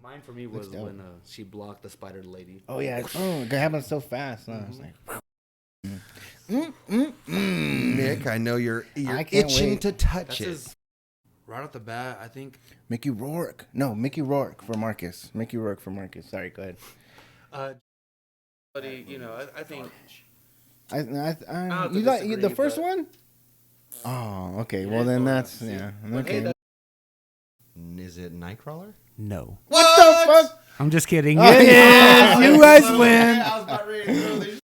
Mine for me was when she blocked the spider lady. Oh yeah. Oh, it happened so fast. I was like, Nick, I know you're itching to touch it. Right off the bat, I think. Mickey Rourke. No, Mickey Rourke for Marcus. Mickey Rourke for Marcus. Sorry, go ahead. But I think. You like the first one? Oh, okay. Well, then that's okay. Is it Nightcrawler? No. What the fuck? I'm just kidding. Yes, you guys win. I was about ready to throw this.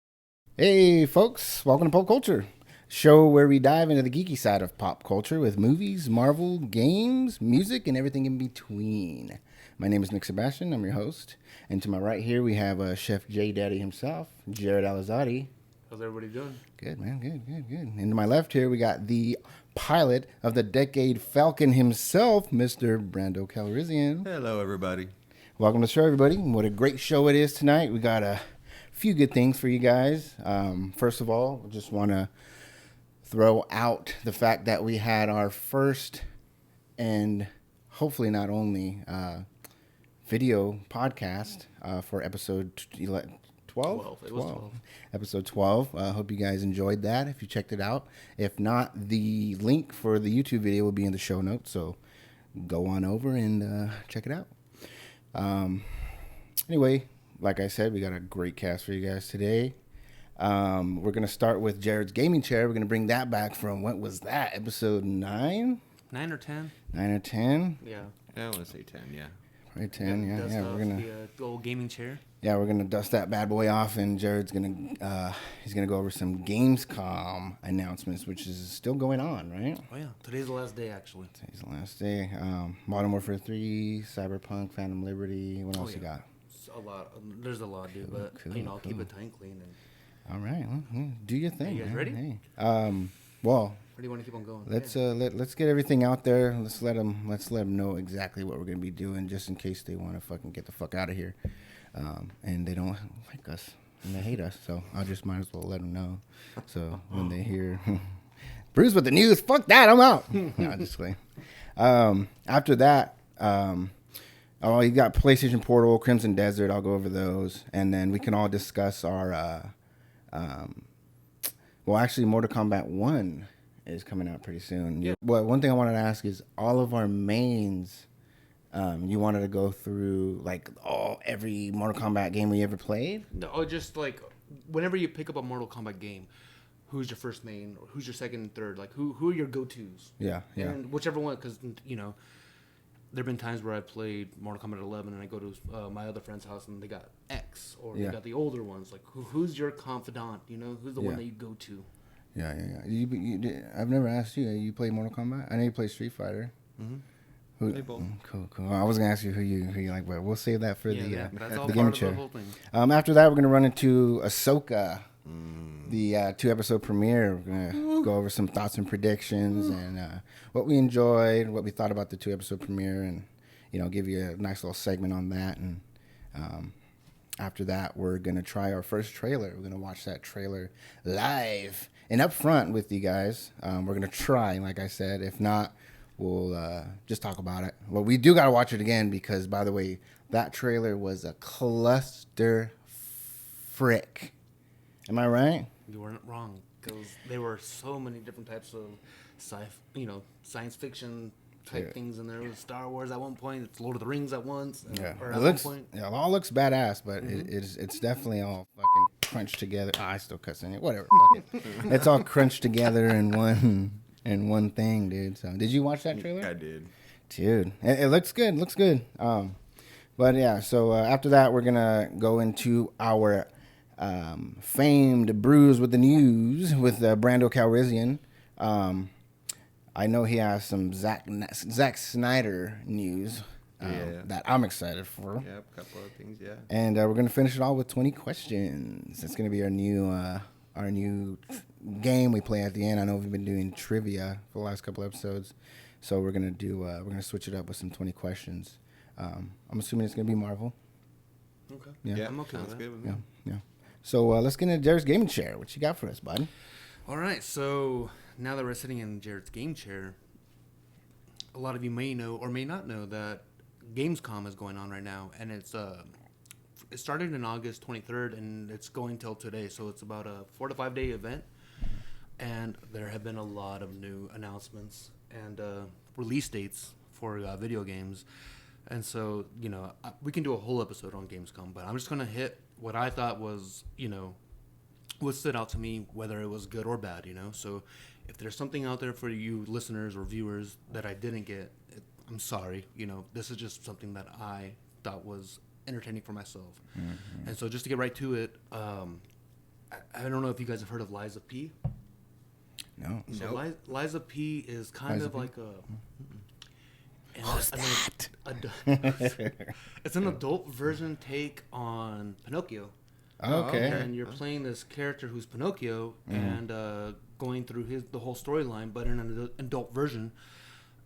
Hey, folks. Welcome to Pulp Culture, show where we dive into the geeky side of pop culture with movies, Marvel, games, music, and everything in between. My name is Nick Sebastian. I'm your host. And to my right here, we have Chef J Daddy himself, Jared Alizadi. How's everybody doing? Good, man. Good. And to my left here, we got the pilot of the Decade Falcon himself, Mr. Brando Calrissian. Hello, everybody. Welcome to the show, everybody. What a great show it is tonight. We got a few good things for you guys. First of all, I just want to throw out the fact that we had our first and hopefully not only video podcast for episode 12? 12. It was 12. Episode 12. I hope you guys enjoyed that if you checked it out. If not, the link for the YouTube video will be in the show notes, so go on over and check it out. Anyway, like I said, we got a great cast for you guys today. We're going to start with Jared's gaming chair. We're going to bring that back from, what was that, episode 9? 9 or 10. 9 or 10? Yeah. I want to say 10, yeah. Probably 10, yeah. We're going to... The old gaming chair. Yeah, we're gonna dust that bad boy off, and Jared's gonna he's gonna go over some Gamescom announcements, which is still going on, right? Oh yeah, today's the last day actually. Today's the last day. Modern Warfare 3, Cyberpunk, Phantom Liberty. What else you got? A lot. There's a lot, dude. But I'll keep it tight and clean. And... All right, well, do your thing. You guys ready? Hey. Well. Or do you want to keep on going? Let's get everything out there. Let's let them know exactly what we're gonna be doing, just in case they want to fucking get the fuck out of here. And they don't like us and they hate us, so I just might as well let them know. So when they hear Brews with the news, fuck that, I'm out. No, just kidding. After that, you got PlayStation Portal, Crimson Desert. I'll go over those, and then we can all discuss our. Actually, Mortal Kombat 1 is coming out pretty soon. Yeah. Well, one thing I wanted to ask is all of our mains. You wanted to go through like every Mortal Kombat game we ever played? No, just like whenever you pick up a Mortal Kombat game, who's your first main or who's your second and third? Like who are your go-tos? Yeah. And whichever one, because there've been times where I played Mortal Kombat 11 and I go to my other friend's house and they got X or they got the older ones. Like who's your confidant? Who's the one that you go to? Yeah. I've never asked you. You play Mortal Kombat? I know you play Street Fighter. Mm-hmm. Cool. I was gonna ask you who you like, but we'll save that for the game chair. After that, we're gonna run into Ahsoka, the 2-episode premiere. We're gonna go over some thoughts and predictions and what we enjoyed, what we thought about the 2-episode premiere, and give you a nice little segment on that. And after that, we're gonna try our first trailer. We're gonna watch that trailer live and up front with you guys. We're gonna try, like I said. If not, we'll just talk about it. Well, we do got to watch it again because, by the way, that trailer was a cluster frick. Am I right? You weren't wrong because there were so many different types of science fiction type things in there. It was Star Wars at one point. It's Lord of the Rings at once. It all looks badass, but it's definitely all fucking crunched together. I still cuss in it. Whatever. It's all crunched together in one thing, dude. So, did you watch that trailer? I did. Dude, it looks good. But yeah, so after that, we're gonna go into our famed Brews with the news with Brando Calrissian. I know he has some Zack Snyder news that I'm excited for. Yeah, a couple of things, yeah. And we're gonna finish it all with 20 questions. It's gonna be our new game we play at the end. I know we've been doing trivia for the last couple episodes, so we're gonna switch it up with some 20 questions. I'm assuming it's gonna be Marvel. Okay. Yeah, I'm okay with that. Yeah. So let's get into Jared's gaming chair. What you got for us, bud? All right. So now that we're sitting in Jared's game chair, a lot of you may know or may not know that Gamescom is going on right now, and it started in August 23rd, and it's going till today. So it's about a 4 to 5 day event, and there have been a lot of new announcements and release dates for video games. And so, we can do a whole episode on Gamescom, but I'm just going to hit what I thought was, what stood out to me, whether it was good or bad, So if there's something out there for you listeners or viewers that I didn't get, I'm sorry. This is just something that I thought was entertaining for myself. Mm-hmm. And so just to get right to it, I don't know if you guys have heard of Liza P. No. So nope. Liza P is kind of like a... Who's that? It's an adult version take on Pinocchio. Oh, okay. And you're playing this character who's Pinocchio and going through the whole storyline, but in an adult version.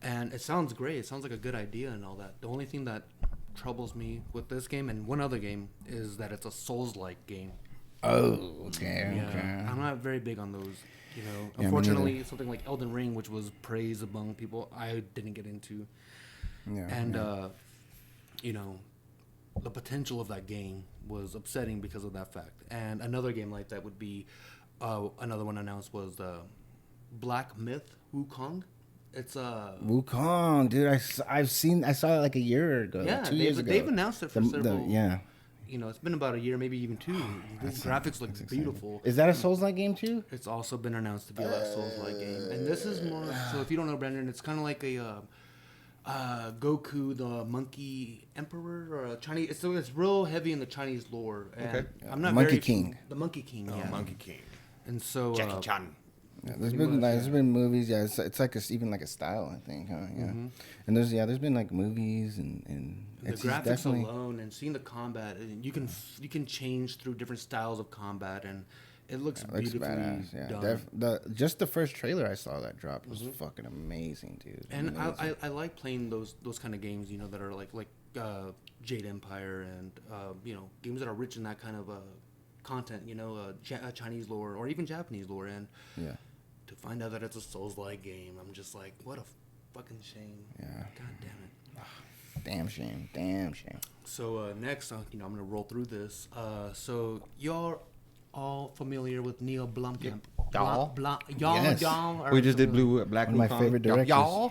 And it sounds great. It sounds like a good idea and all that. The only thing that troubles me with this game and one other game is that it's a Souls-like game. Oh, okay. Yeah, okay. I'm not very big on those. Unfortunately, something like Elden Ring, which was praised among people, I didn't get into. Yeah, and the potential of that game was upsetting because of that fact. And another game like that would be another one announced was the Black Myth Wukong. It's Wukong, dude. I saw it like a year ago, 2 years ago. They've announced it for several. Yeah. It's been about a year, maybe even 2. The graphics look beautiful. Is that a Souls-like game too? It's also been announced to be a Souls-like game, and this is more. So if you don't know, Brandon, it's kind of like a Goku, the Monkey Emperor, or a Chinese. So it's real heavy in the Chinese lore. And okay. I'm not Monkey King. The Monkey King. Oh, yeah. Monkey King. And so Jackie Chan. Yeah, there's been movies. Yeah, it's like even like a style, I think. Huh? Yeah. Mm-hmm. And there's been like movies and the graphics alone and seeing the combat, and you can change through different styles of combat, and it looks beautifully badass. Yeah, done. Just the first trailer I saw that dropped was fucking amazing, dude. And I like playing those kind of games, that are like Jade Empire and games that are rich in that kind of content, Chinese lore or even Japanese lore, and to find out that it's a Souls-like game, I'm just like, what a fucking shame. Yeah. God damn it. Damn shame. So next, I'm gonna roll through this. So you're all familiar with Neil Blomkamp? Yes. We just did Black One of my favorite directors. Y'all.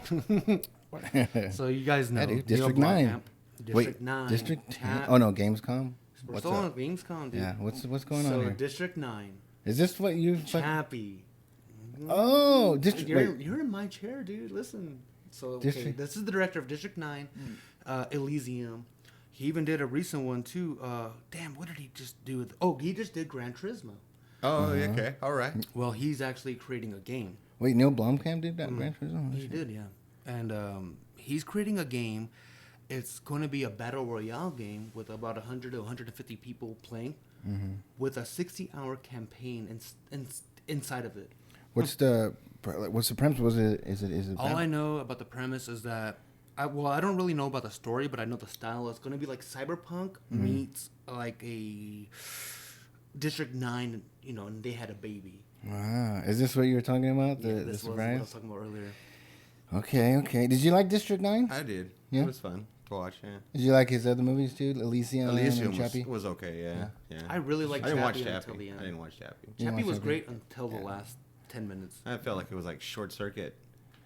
So you guys know District 9. District 9. District. Oh no, Gamescom. We're still on Gamescom, dude. Yeah. What's going on here? So District 9. Is this what you? Chappie. Oh, District. You're in my chair, dude. Listen. So this is the director of District 9, Elysium. He even did a recent one too. Damn, what did he just do? He just did Gran Turismo. Oh, okay, all right. Well, he's actually creating a game. Wait, Neil Blomkamp did that Gran Turismo? He did, yeah. And he's creating a game. It's going to be a battle royale game with about 100 to 150 people playing, with a 60-hour campaign inside of it. What's the premise? Is it? All I know about the premise is that I don't really know about the story, but I know the style. It's going to be like Cyberpunk meets like a District 9, and they had a baby. Wow. Is this what you were talking about? This was what I was talking about earlier. Okay. Did you like District 9? I did. Yeah? It was fun to watch, yeah. Did you like his other movies too? Elysium and Chappie? was okay, yeah. I really liked Chappie. Until the end. I didn't watch Chappie. Chappie was great until the last 10 minutes. I felt like it was like Short Circuit.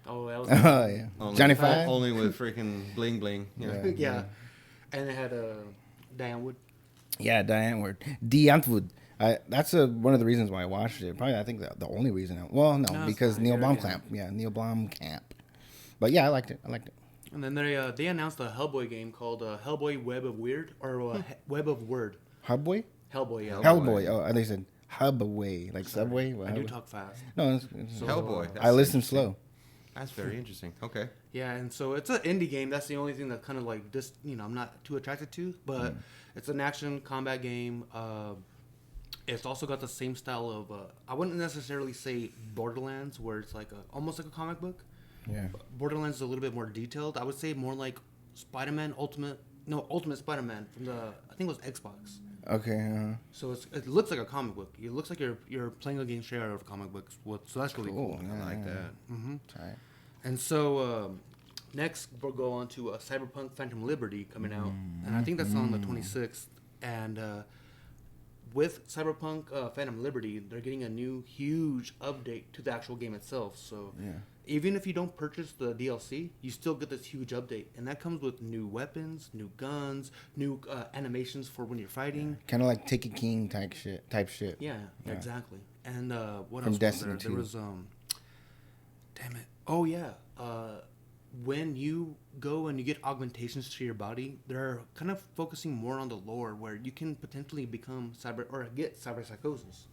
Oh, that was yeah. Johnny Five? Only with freaking bling bling. Yeah. And it had Diane Wood. Yeah, Diane Wood. That's one of the reasons why I watched it. Probably, I think the only reason. Because Neil Blomkamp. Yeah, Neil Blomkamp. But yeah, I liked it. And then they announced a Hellboy game called Hellboy Web of Weird or Web of Word. Hellboy? Hellboy, yeah. Hellboy. Oh, they said Hubway, like Subway. I do talk fast. No, it's Hellboy. I listen slow. That's very interesting. Okay. Yeah, and so it's an indie game. That's the only thing that kind of like this, I'm not too attracted to. But it's an action combat game. It's also got the same style of I wouldn't necessarily say Borderlands, where it's like almost like a comic book. Yeah. Borderlands is a little bit more detailed. I would say more like Spider-Man Ultimate Spider-Man from I think it was Xbox. Okay. So it looks like a comic book. It looks like you're playing a game share of comic books. So that's really cool. Yeah, I like that. Right. And so next we'll go on to Cyberpunk Phantom Liberty coming out, and I think that's on the 26th. And with Cyberpunk Phantom Liberty, they're getting a new huge update to the actual game itself. So even if you don't purchase the DLC, you still get this huge update, and that comes with new weapons, new guns, new animations for when you're fighting. Kind of like Taken King type shit. Yeah, exactly. And what From else Destiny was there? There was damn it. Oh yeah. When you go and you get augmentations to your body, they're kind of focusing more on the lore, where you can potentially become get cyberpsychosis.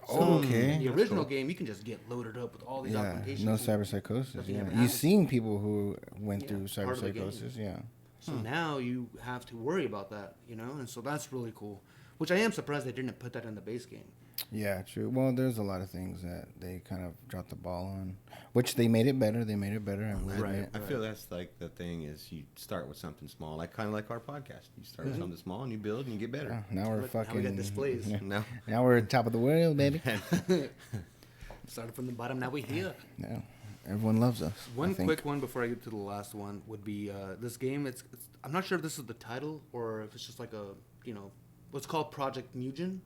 So okay. In the original game, you can just get loaded up with all these augmentations. No cyberpsychosis. Yeah. You've seen people who went through cyberpsychosis. Yeah. So now you have to worry about that, and so that's really cool. Which I am surprised they didn't put that in the base game. Yeah, true. Well, there's a lot of things that they kind of dropped the ball on, which they made it better. I feel that's like the thing is you start with something small, kind of like our podcast. You start with something small and you build and you get better. Now we're fucking. Now we got displays. Now we're at top of the world, baby. Started from the bottom. Now we're here. Yeah, everyone loves us. One quick one before I get to the last one would be this game. It's I'm not sure if this is the title or if it's just like a what's called Project Mugen.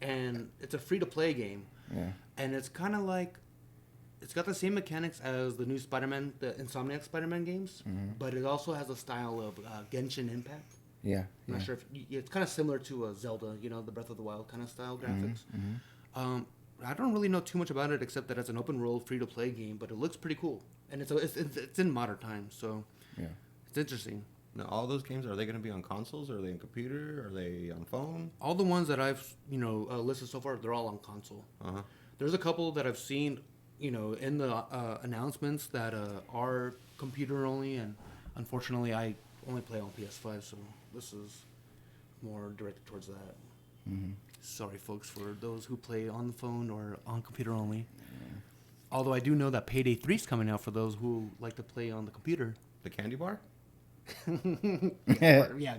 And it's a free-to-play game. Yeah. And it's kind of like... It's got the same mechanics as the new Spider-Man, the Insomniac Spider-Man games. Mm-hmm. But it also has a style of Genshin Impact. Yeah. I'm not sure if... It's kind of similar to Zelda, the Breath of the Wild kind of style graphics. Mm-hmm. I don't really know too much about it, except that it's an open-world, free-to-play game. But it looks pretty cool. And it's in modern times, so... Yeah. It's interesting. Now, all those games, are they going to be on consoles? Are they on computer? Are they on phone? All the ones that I've, listed so far, they're all on console. Uh-huh. There's a couple that I've seen, in the announcements that are computer only, and unfortunately, I only play on PS5, so this is more directed towards that. Mm-hmm. Sorry, folks, for those who play on the phone or on computer only. Yeah. Although I do know that Payday 3 is coming out for those who like to play on the computer. The candy bar? Yeah,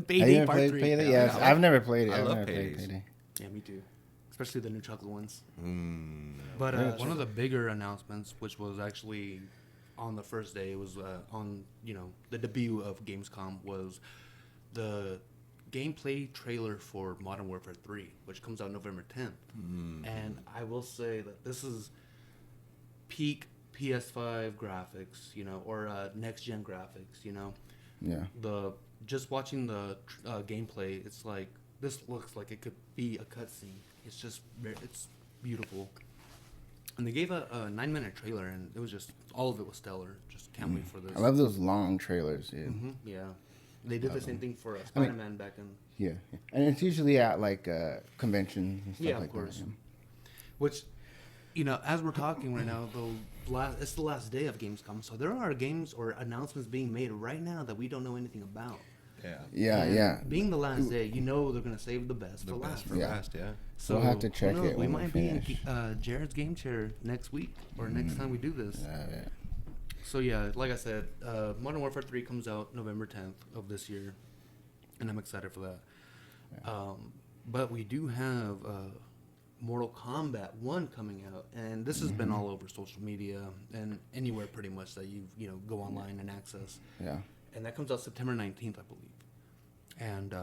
Payday Part 3. Payday? Yes, I've never played it. I love Payday. Yeah, me too. Especially the new chocolate ones. But one of the bigger announcements, which was actually on the first day, it was on the debut of Gamescom, was the gameplay trailer for Modern Warfare 3, which comes out November 10th. And I will say that this is peak PS5 graphics, or next gen graphics, Yeah. Just watching the gameplay, it's like this looks like it could be a cutscene. It's beautiful. And they gave a 9-minute trailer, and it was just all of it was stellar. Just can't wait for this. I love those long trailers, dude. Mm-hmm. Yeah, they did the same thing for Spider-Man back in. Yeah, and it's usually at like conventions and stuff of course. That. Which, as we're talking right now, it's the last day of Gamescom, so there are games or announcements being made right now that we don't know anything about. Yeah. Being the last day, they're gonna save the best for last. Yeah. So we'll have to check it. We might be in Jared's game chair next week or next time we do this. Yeah. So like I said, Modern Warfare 3 comes out November 10th of this year, and I'm excited for that. Yeah. But we do have Mortal Kombat 1 coming out, and this has been all over social media and anywhere pretty much that you go online and access. Yeah. And that comes out September 19th, I believe. And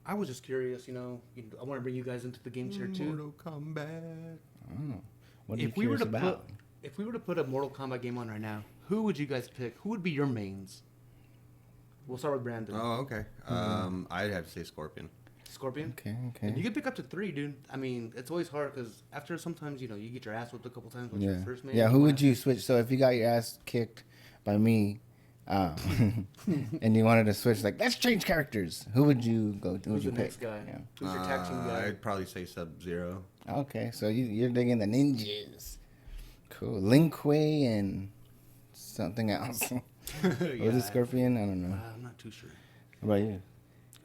I was just curious, I want to bring you guys into the game chair too. Mortal Kombat. Oh, what are you curious about? If we were to put a Mortal Kombat game on right now, who would you guys pick? Who would be your mains? We'll start with Brandon. Oh, okay. I'd have to say Scorpion. Scorpion? Okay. And you can pick up to 3, dude. I mean, it's always hard because after sometimes, you get your ass whipped a couple times with your first main. Yeah, who would you switch? So if you got your ass kicked by me, and you wanted to switch, let's change characters, who would you go to? Who's the next guy? Yeah. Who's your tag team guy? I'd probably say Sub-Zero. Okay, so you're digging the ninjas. Cool. Lin Kuei and something else. Was it Scorpion? I don't know. I'm not too sure. What about you?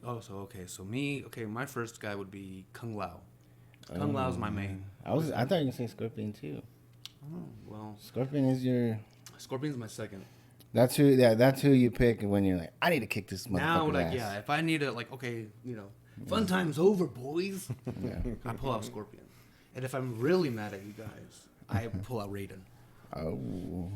Oh, so me. Okay, my first guy would be Kung Lao. Kung Lao's my main. I thought you were gonna say Scorpion too. Oh well. Scorpion's my second. That's who you pick when you're like, I need to kick this motherfucker's ass. If I need to fun time's over, boys. I pull out Scorpion. And if I'm really mad at you guys, I pull out Raiden. Oh.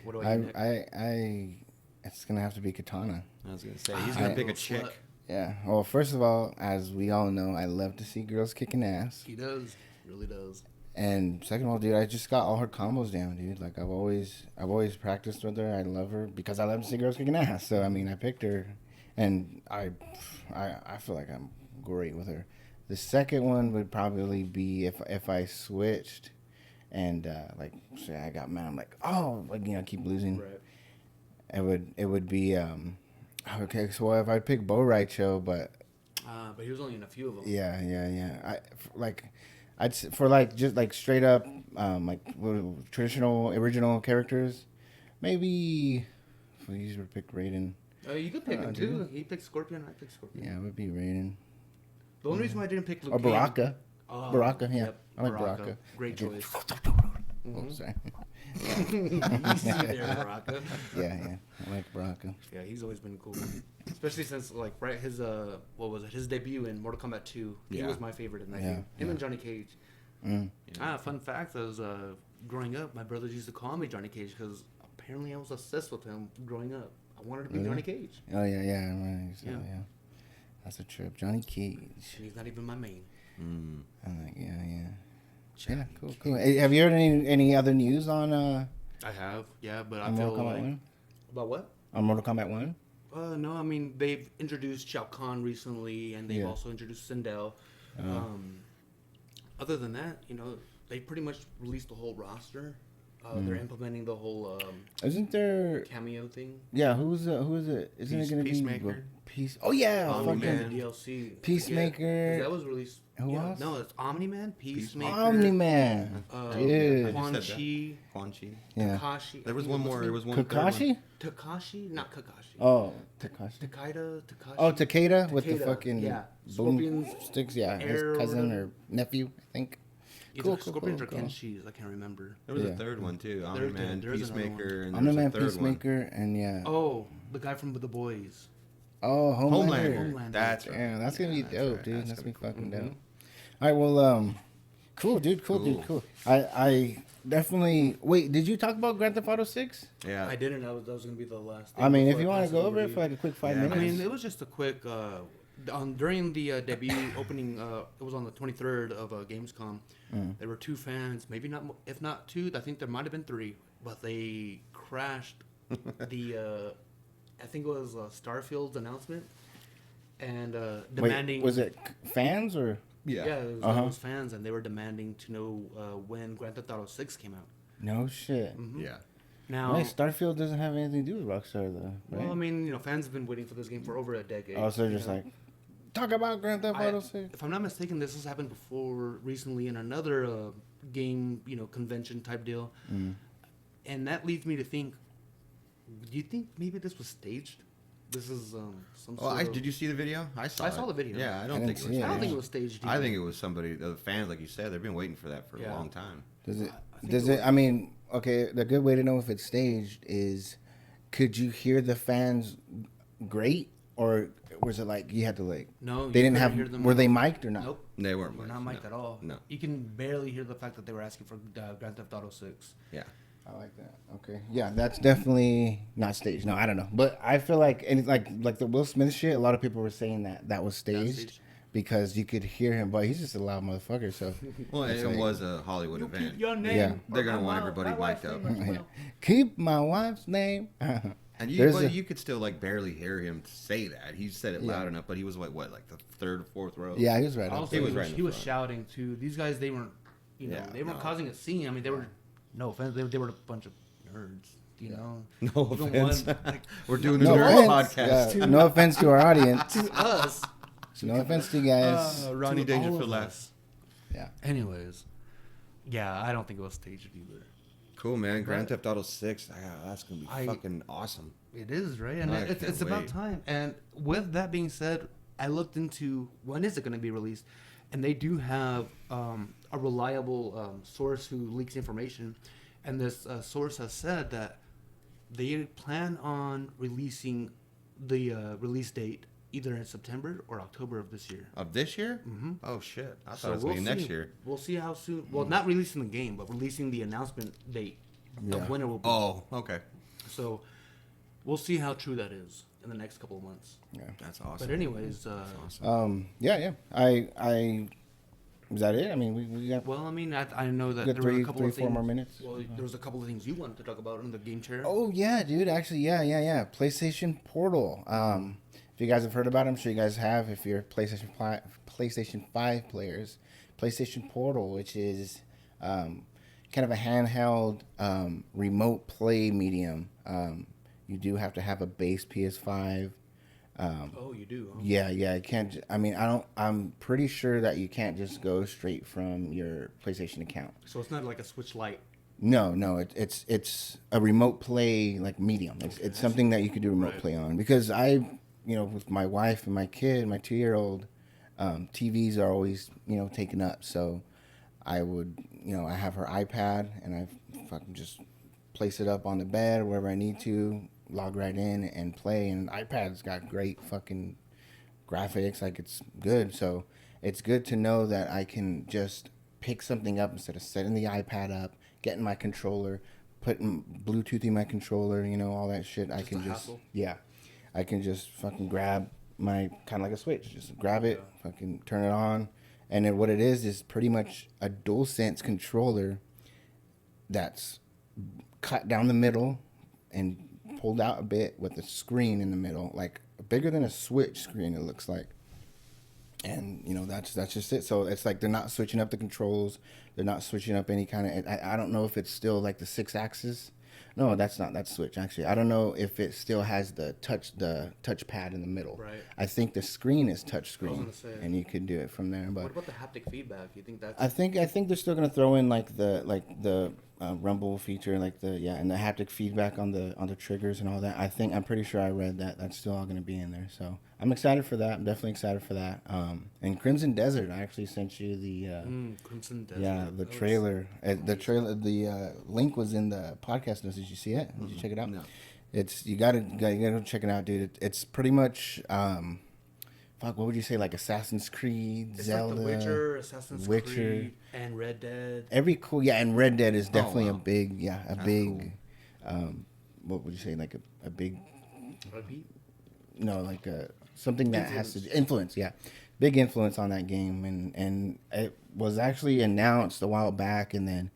What do I do next? It's gonna have to be Katana. I was gonna say he's gonna pick a chick. Yeah. Well, first of all, as we all know, I love to see girls kicking ass. He does, really does. And second of all, dude, I just got all her combos down, dude. Like I've always practiced with her. I love her because I love to see girls kicking ass. So I mean, I picked her, and I feel like I'm great with her. The second one would probably be if I switched, and like say I got mad, I'm like, oh, like keep losing. Right. It would be okay. So if I pick Bo Raicho, but he was only in a few of them. Yeah. For like just like straight up like traditional original characters, maybe if we usually pick Raiden. You could pick him too. He picked Scorpion. I picked Scorpion. Yeah, it would be Raiden. The only reason why I didn't pick Luke or Baraka. Baraka, yeah. Yep, I like Baraka. Great choice. Oh, sorry. There, Baraka. Yeah. I like Baraka. Yeah, he's always been cool. Especially since his his debut in Mortal Kombat 2. He was my favorite in that game. Him and Johnny Cage. Fun fact, I was growing up, my brothers used to call me Johnny Cage because apparently I was obsessed with him growing up. I wanted to be Johnny Cage. Oh yeah. Yeah. That's a trip. Johnny Cage. And he's not even my main. I'm like, yeah. Yeah, cool. Hey, have you heard any other news on I have, but I feel Mortal Kombat like 1? About what? On Mortal Kombat 1? No, I mean they've introduced Shao Kahn recently, and they've also introduced Sindel. Other than that, they pretty much released the whole roster. They're implementing the whole isn't there cameo thing? Yeah, who is it? Isn't it going to be Peacemaker? Oh yeah, Omni-Man DLC. Peacemaker. That was released. Who else? No, it's Omni-Man, Peacemaker. Omni-Man. Quan Chi. Yeah. Takashi. There was one more. There was one. Kakashi? Takashi, not Kakashi. Oh, Takashi. Takashi. Oh, Takeda with the fucking Scorpions, sticks. Yeah, his cousin or nephew, I think. Cool. Scorpions or Kenshi's, I can't remember. There was a third one too. Omni-Man, Peacemaker, and Omni-Man, Peacemaker, and Oh, the guy from The Boys. Oh, Homelander. That's gonna be dope, dude. That's gonna be fucking dope. All right, well, cool, dude. Cool. I definitely. Wait, did you talk about Grand Theft Auto 6? Yeah, I didn't. That was gonna be the last thing. I mean, if you want to go over it for like a quick 5 minutes. I mean, it was just a quick. During the debut opening, it was on the 23rd of Gamescom. There were 2 fans, maybe not, if not 2. I think there might have been 3, but they crashed the. I think it was Starfield's announcement, and demanding. Wait, was it fans or? Yeah, it was fans, and they were demanding to know when Grand Theft Auto 6 came out. No shit. Mm-hmm. Yeah. Now, Starfield doesn't have anything to do with Rockstar, though, right? Well, I mean, fans have been waiting for this game for over a decade. Oh, so they're just like, talk about Grand Theft Auto 6. If I'm not mistaken, this has happened before recently in another game, convention type deal. And that leads me to think, do you think maybe this was staged? This is some sort of... Did you see the video? I saw the video. Yeah, I don't think it was staged. I think it was somebody, the fans, like you said, they've been waiting for that for a long time. I mean, okay, the good way to know if it's staged is, could you hear the fans great, or was it like you had to like? No, they didn't have. Were they mic'd or not? Nope, they weren't. They're not mic'd at all. No, you can barely hear the fact that they were asking for Grand Theft Auto 6. Yeah. I like that. Okay. Yeah, that's definitely not staged. No, I don't know. But I feel like, and like the Will Smith shit, a lot of people were saying that was staged because you could hear him, but he's just a loud motherfucker. So well, it was a Hollywood event. Keep your name. They're gonna want everybody mic'd up. Keep my wife's name. And you could still like barely hear him say that. He said it loud enough, but he was like the 3rd or 4th row. Yeah, he was right. Also, he was shouting too. These guys, they weren't, they weren't causing a scene. I mean, they were. No offense, they were a bunch of nerds, know. No offense. We're doing this podcast. Yeah, no offense to our audience. To us. No offense to you guys. Ronnie Dangerfield less. Yeah. Anyways, yeah, I don't think it was staged either. Cool, man. Grand Theft Auto 6. That's going to be fucking awesome. It is, right? And it's about time. And with that being said, I looked into when is it going to be released. And they do have a reliable source who leaks information. And this source has said that they plan on releasing the release date either in September or October of this year. Of this year? Mm-hmm. Oh, shit. I thought it was going to be next year. We'll see how soon. Well, not releasing the game, but releasing the announcement date of when it will be. Oh, okay. So we'll see how true that is in the next couple of months. Yeah, that's awesome. But anyways, that's awesome. Yeah. I is that it? I mean, we got. Well, I mean, I know that there were a couple of things. 4 more minutes. Well, there was a couple of things you wanted to talk about in the game chair. Oh yeah, dude. Actually, yeah. PlayStation Portal. If you guys have heard about it, I'm sure you guys have. If you're PlayStation 5 players, PlayStation Portal, which is kind of a handheld remote play medium. You do have to have a base PS5. Oh, you do? Huh? Yeah. I can't. I mean, I don't. I'm pretty sure that you can't just go straight from your PlayStation account. So it's not like a Switch Lite. No. It's a remote play like medium. It's something that you could do remote play on. Because with my wife and my kid, my 2-year-old, TVs are always taken up. So I would I have her iPad and I fucking just place it up on the bed or wherever I need to. Log right in and play, and iPad's got great fucking graphics, like it's good. So it's good to know that I can just pick something up instead of setting the iPad up, getting my controller, putting Bluetoothing my controller, all that shit. I can just fucking grab my kind of like a Switch, just grab it, fucking turn it on, and then what it is pretty much a DualSense controller that's cut down the middle and pulled out a bit with a screen in the middle, like bigger than a Switch screen, it looks like. And that's just it. So it's like they're not switching up the controls, they're not switching up any kind of. I don't know if it's still like the 6-axis. No, that's Switch actually. I don't know if it still has the touchpad in the middle. Right. I think the screen is touch screen, and you could do it from there. But what about the haptic feedback? You think that's? I think they're still gonna throw in like the rumble feature, and the haptic feedback on the triggers and all that. I'm pretty sure I read that that's still all gonna be in there. So I'm excited for that. I'm definitely excited for that. And Crimson Desert, I actually sent you the Crimson Desert. Yeah, the trailer. The link was in the podcast notes. Did you see it? Did you check it out? No. You gotta go check it out, dude. It's pretty much what would you say, like Assassin's Creed, it's Zelda, like The Witcher, Assassin's Creed, and Red Dead. And Red Dead is definitely a big, Cool. what would you say, like a big, Repeat? No, like something that has to influence, big influence on that game, and it was actually announced a while back, and then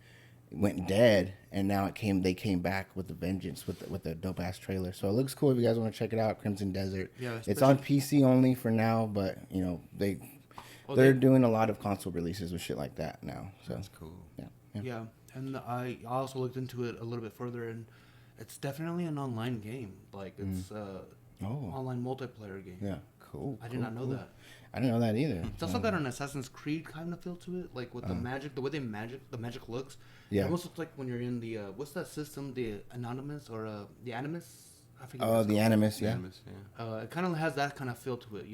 went dead, and now they came back with a vengeance with the dope ass trailer. So it looks cool if you guys want to check it out. Crimson Desert. Yeah, it's on PC only for now, but they're doing a lot of console releases with shit like that now. So that's cool. Yeah, and I also looked into it a little bit further, and it's definitely an online game. Like it's online multiplayer game. Yeah, cool. I did not know that. I didn't know that either. It's also got an Assassin's Creed kind of feel to it, like with the magic, the way the magic looks. Yeah. It almost looks like when you're in the what's that system, the Anonymous or the Animus? I forget. Oh, the Animus, yeah. It kind of has that kind of feel to it,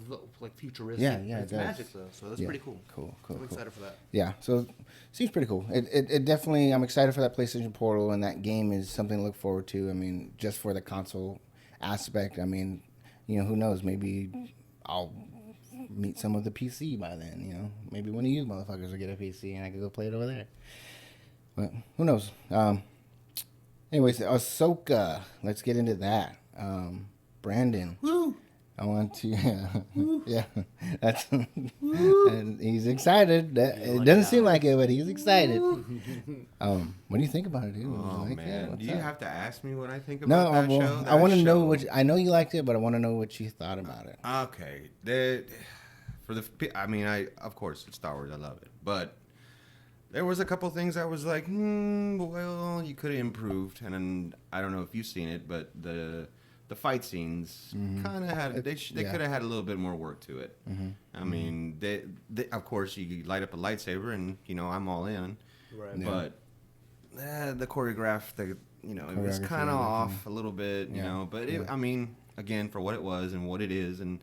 but, like futuristic. Yeah, it's magic though, so that's pretty cool. Cool. I'm excited for that. Yeah, so seems pretty cool. It definitely. I'm excited for that PlayStation Portal, and that game is something to look forward to. I mean, just for the console aspect. I mean, who knows? Maybe I'll meet some of the PC by then. Maybe one of you motherfuckers will get a PC, and I can go play it over there. But who knows? Anyways, Ahsoka. Let's get into that. Brandon. Woo! I want to, yeah. That's, and he's excited. It doesn't seem like it, but he's excited. What do you think about it, dude? Oh like man, do you have to ask me what I think about that show? I want to know I know you liked it, but I want to know what you thought about it. Okay, of course, it's Star Wars. I love it, but there was a couple things I was like, well, you could have improved. And then, I don't know if you've seen it, but the fight scenes kind of had, they could have had a little bit more work to it. I mean, they of course, you light up a lightsaber and, I'm all in. Right. Yeah. But the choreograph, it was kind of off a little bit, But, I mean, again, for what it was and what it is, and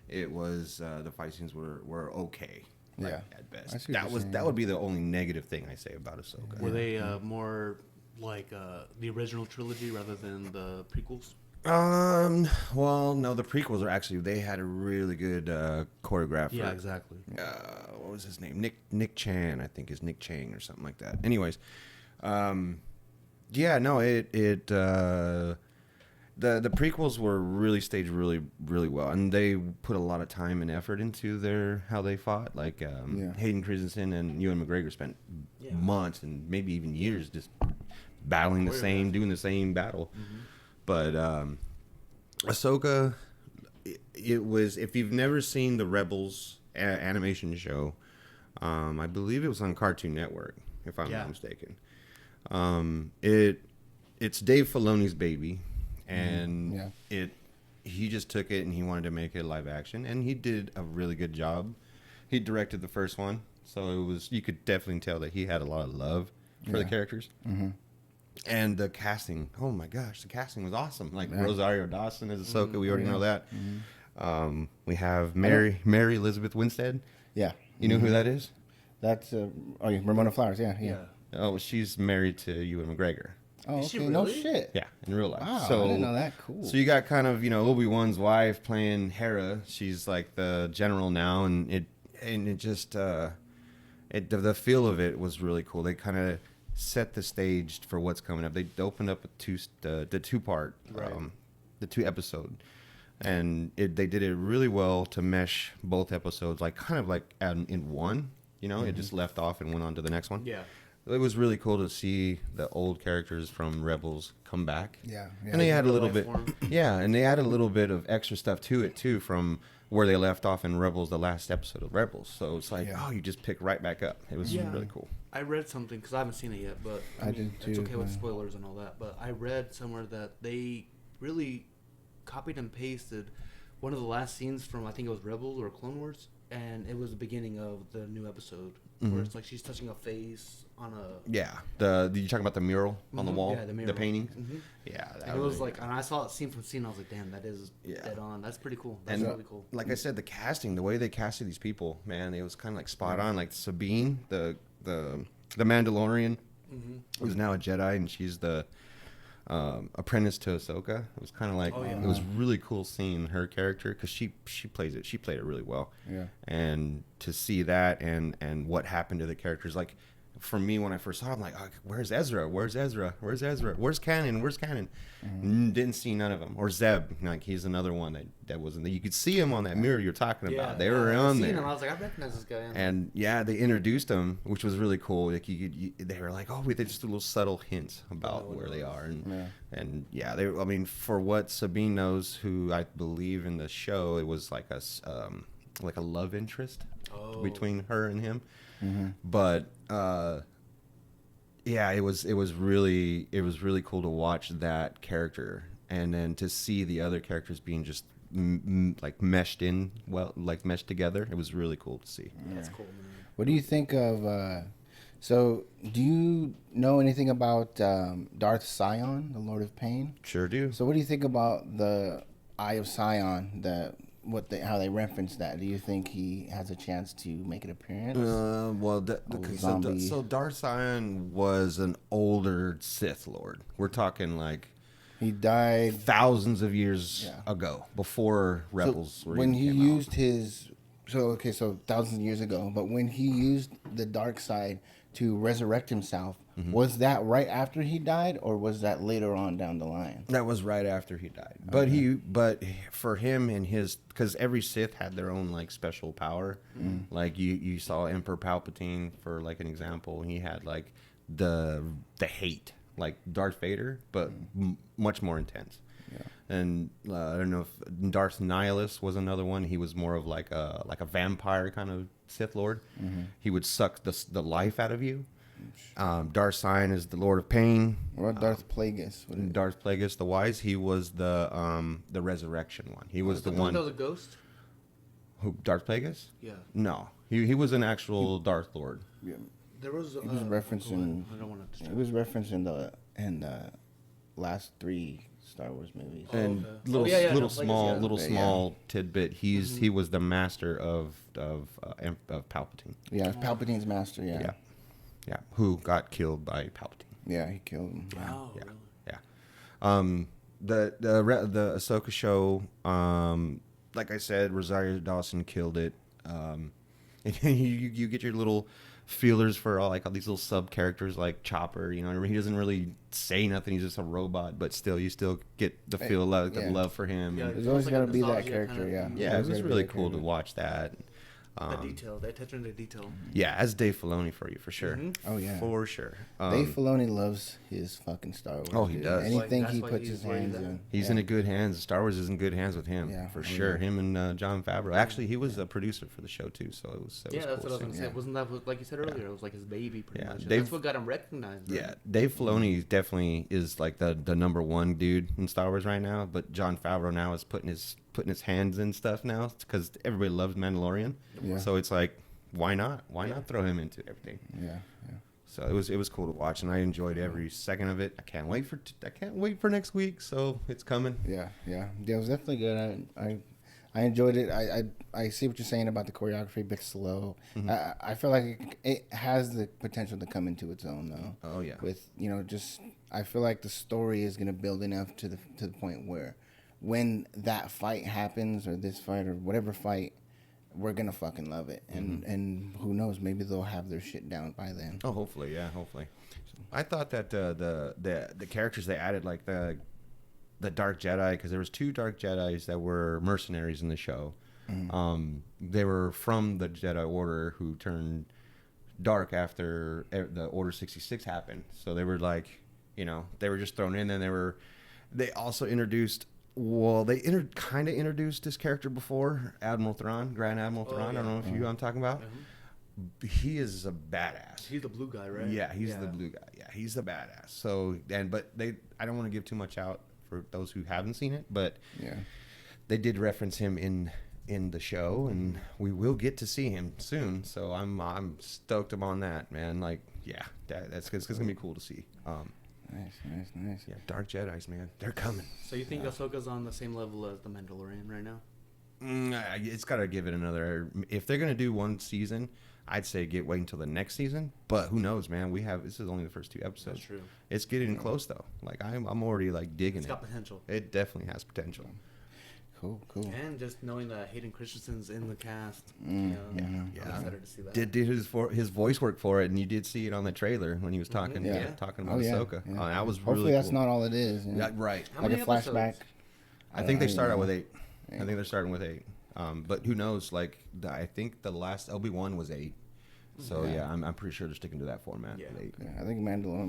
it was, the fight scenes were okay. At best. That would be the only negative thing I say about Ahsoka. Were they more like the original trilogy rather than the prequels? Well, no, the prequels are actually, they had a really good choreographer. Yeah, exactly. What was his name? Nick Chan, I think is Nick Chang or something like that. Anyways, Yeah, no, the prequels were really staged really, really well, and they put a lot of time and effort into how they fought. Like Hayden Christensen and Ewan McGregor spent months and maybe even years just battling doing the same battle. Mm-hmm. But Ahsoka, it was, if you've never seen the Rebels animation show, I believe it was on Cartoon Network, if I'm not mistaken. It's Dave Filoni's baby, and he just took it and he wanted to make it live action, and he did a really good job. He directed the first one, so you could definitely tell that he had a lot of love for the characters. Mm-hmm. And the casting, oh my gosh, the casting was awesome. Like Rosario Dawson as Ahsoka, we already know that. Mm-hmm. We have Mary Elizabeth Winstead. Yeah, you know who that is? That's Ramona Flowers. Yeah. Oh, she's married to Ewan McGregor. Oh, okay. Really? No shit. Yeah, in real life. Wow, I didn't know that. Cool. So you got kind of, Obi-Wan's wife playing Hera. She's like the general now, and it just the feel of it was really cool. They kind of set the stage for what's coming up. They opened up the two-part, the 2-episode, and they did it really well to mesh both episodes, like kind of like in one. It just left off and went on to the next one. Yeah. It was really cool to see the old characters from Rebels come back. Yeah. And they had a little bit, and they added a little bit of extra stuff to it too, from where they left off in Rebels, the last episode of Rebels. So it's like, you just pick right back up. It was really cool. I read something, because I haven't seen it yet, but I did too. It's okay with spoilers and all that. But I read somewhere that they really copied and pasted one of the last scenes from, I think it was Rebels or Clone Wars, and it was the beginning of the new episode, where it's like she's touching a face on a... Yeah. You talking about the mural on the wall? Yeah, the mural. The painting? Mm-hmm. Yeah. It was like, and I saw it scene from scene, I was like, damn, that is dead on. That's pretty cool. That's really cool. Like I said, the casting, the way they casted these people, man, it was kind of like spot on. Like Sabine, the Mandalorian, who's now a Jedi, and she's the apprentice to Ahsoka. It was kind of like, it was really cool seeing her character, because she played it really well. Yeah. And to see that and what happened to the characters, like for me when I first saw it, I'm like, where's Ezra? Where's Canon? Didn't see none of them. Or Zeb, like he's another one that wasn't there. You could see him on that mirror you're talking about. They were on there. Him. I was like, I recognize this guy. And they introduced him, which was really cool. Like they were like, they just a little subtle hints about where they are, and for what Sabine knows, who I believe in the show, it was like a love interest between her and him. Mm-hmm. But it was really cool to watch that character, and then to see the other characters being just like meshed together. It was really cool to see. Yeah. That's cool, man. What do you think of? So, do you know anything about Darth Sion, the Lord of Pain? Sure do. So, what do you think about the Eye of Sion? How they reference that? Do you think he has a chance to make an appearance? So Darth Sion was an older Sith Lord. We're talking like he died thousands of years ago, before Rebels. So when he used his, so thousands of years ago, but when he used the dark side to resurrect himself, was that right after he died, or was that later on down the line? That was right after he died. Okay. But for him and because every Sith had their own like special power. Like you saw Emperor Palpatine, for like an example. He had like the hate, like Darth Vader, but much more intense. Yeah. And I don't know if Darth Nihilus was another one. He was more of like a vampire kind of Sith Lord. He would suck the life out of you. Darth Sion is the Lord of Pain. What Darth Plagueis? Darth Plagueis the Wise. He was the resurrection one. He was the one. That was a ghost. Who? Darth Plagueis? Yeah. No, he was an actual Darth Lord. Yeah. There was. He was referencing. I don't want to. It was referencing the last 3 Star Wars movies. And little small tidbit. He was the master of Palpatine. Yeah, Palpatine's master. Yeah. Yeah, who got killed by Palpatine. Yeah, he killed him. Wow. Yeah. The Ahsoka show, like I said, Rosario Dawson killed it. And you get your little feelers for all these little sub characters like Chopper. You know, he doesn't really say nothing. He's just a robot, but still, you still get the feel the love for him. Yeah, there's always got to be that character. Yeah, it was really cool to watch that. The detail, the attention to detail. Yeah, as Dave Filoni for sure. Mm-hmm. Oh yeah, for sure. Dave Filoni loves his fucking Star Wars. Oh, he does. Anything he puts his hands in, he's in a good hands. Star Wars is in good hands with him. Yeah, for sure. Him and Jon Favreau. Actually, he was a producer for the show too, so it was. Yeah, that's cool what I was gonna say. Wasn't that like you said earlier? It was like his baby, pretty much. Dave, that's what got him recognized. Right? Yeah, Dave Filoni definitely is like the number one dude in Star Wars right now. But Jon Favreau now is putting his hands in stuff now because everybody loves Mandalorian. Yeah. So it's like, why not? Why not throw him into everything? Yeah. So it was cool to watch, and I enjoyed every second of it. I can't wait for next week. So it's coming. Yeah. It was definitely good. I enjoyed it. I see what you're saying about the choreography, a bit slow. Mm-hmm. I feel like it has the potential to come into its own though. Oh yeah. With just I feel like the story is gonna build enough to the point where when that fight happens or this fight or whatever fight, we're gonna fucking love it, and who knows, maybe they'll have their shit down by then. Oh, hopefully. I thought that the characters they added, like the Dark Jedi, because there was 2 Dark Jedis that were mercenaries in the show. Mm-hmm. They were from the Jedi Order who turned dark after the Order 66 happened. So they were like, they were just thrown in. Then they also introduced. Well, they kind of introduced this character before, Admiral Thrawn, Grand Admiral Thrawn. Yeah. I don't know if you know what I'm talking about. Mm-hmm. He is a badass. He's the blue guy, right? Yeah, he's the blue guy. Yeah, he's the badass. So, but I don't want to give too much out for those who haven't seen it, but they did reference him in the show, and we will get to see him soon. So I'm stoked on that, man. Like, that's it's gonna be cool to see. Nice. Yeah, Dark Jedis, man. They're coming. So you think Ahsoka's on the same level as the Mandalorian right now? It's got to give it another... If they're going to do one season, I'd say wait until the next season. But who knows, man? This is only the first 2 episodes. That's true. It's getting close, though. Like, I'm already, digging it. It's got potential. It definitely has potential. Cool. And just knowing that Hayden Christensen's in the cast, I'm excited to see that. Did his voice work for it, and you did see it on the trailer when he was talking talking about Ahsoka. Yeah. That was Hopefully really that's cool. not all it is. Right. Like a flashback. I think they start out with 8. I think they're starting with 8. But who knows? Like, I think the last Obi-Wan was 8. So I'm pretty sure they're sticking to that format. Yeah. 8. I think Mandalorian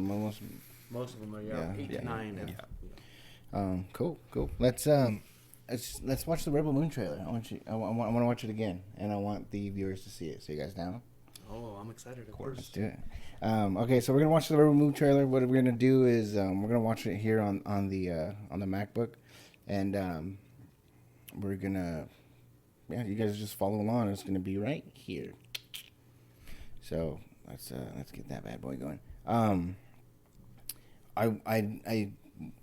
most of them are 8 to 9. Cool. Let's watch the Rebel Moon trailer. I want to watch it again, and I want the viewers to see it. So you guys down? Oh, I'm excited. Of course. Let's do it. Okay, so we're gonna watch the Rebel Moon trailer. What we're gonna do is we're gonna watch it here on the MacBook, and we're gonna you guys just follow along. It's gonna be right here. So let's get that bad boy going. I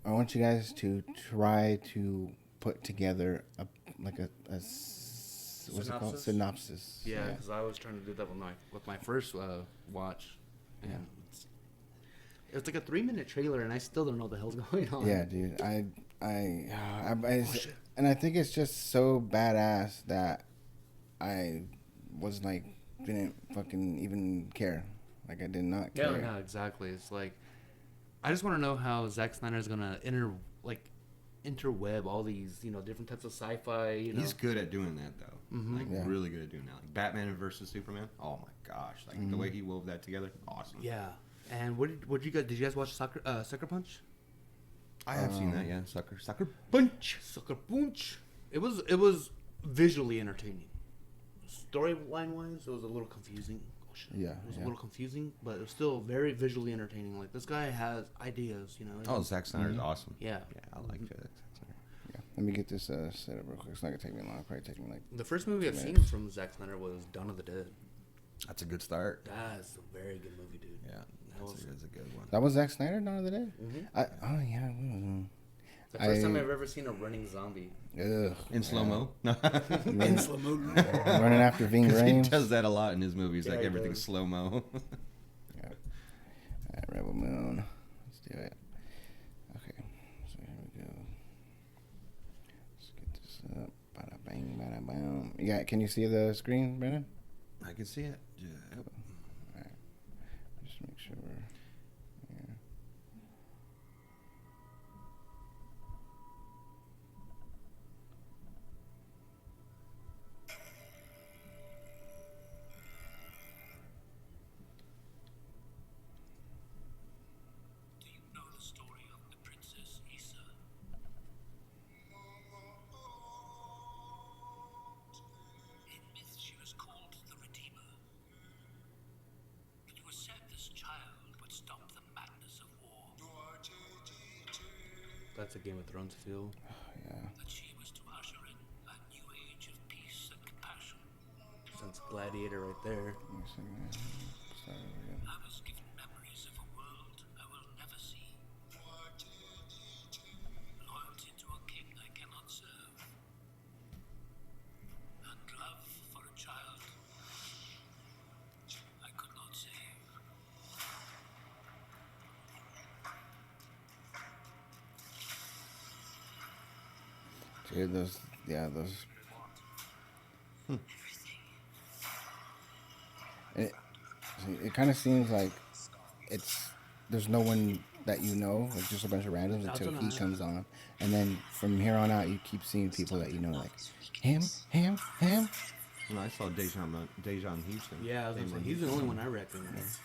want you guys to try to put together a what's it called? Synopsis. Yeah, because I was trying to do that with my first watch. And it's like a 3-minute trailer, and I still don't know what the hell's going on. Yeah, dude. And I think it's just so badass that I was like, didn't fucking even care. Like, I did not care. Yeah, exactly. It's like, I just want to know how Zack Snyder is gonna interweb all these, different types of sci-fi. He's good at doing that, though. Mm-hmm. Really good at doing that. Like Batman versus Superman. Oh my gosh! Like the way he wove that together, awesome. Yeah. And did you guys watch Sucker Punch? I have seen that. Yeah, Sucker Punch. It was visually entertaining. Storyline wise, it was a little confusing. Yeah, it was a little confusing, but it was still very visually entertaining. Like, this guy has ideas, Oh, Zack Snyder's awesome. Yeah, I like Zack Snyder. Yeah, let me get this set up real quick. It's not gonna take me long. It'll probably take me like. The first movie I've seen from Zack Snyder was Dawn of the Dead. That's a good start. That's a very good movie, dude. Yeah, that's a good one. That was Zack Snyder, Dawn of the Dead. Mm-hmm. The first time I've ever seen a running zombie. Ugh. In slow-mo? In slow-mo. Running after Ving Rhames. He does that a lot in his movies. Like, everything's slow-mo. Yeah. All right, Rebel Moon. Let's do it. Okay. So here we go. Let's get this up. Bada bang, bada bam. Can you see the screen, Brandon? I can see it. Yeah. All right. That's a Game of Thrones feel. Yeah. That she was to usher in a new age of peace and compassion. Sounds Gladiator right there. I was given memories of a world I will never see. Loyalty to a king I cannot serve. And love for a child I could not save. Dude, those. It kind of seems like there's no one that you know, like just a bunch of randoms until he comes on, and then from here on out you keep seeing people that you know, like him. Well, I saw Dejan Houston. Yeah, I was gonna say, he's the only one I recognize.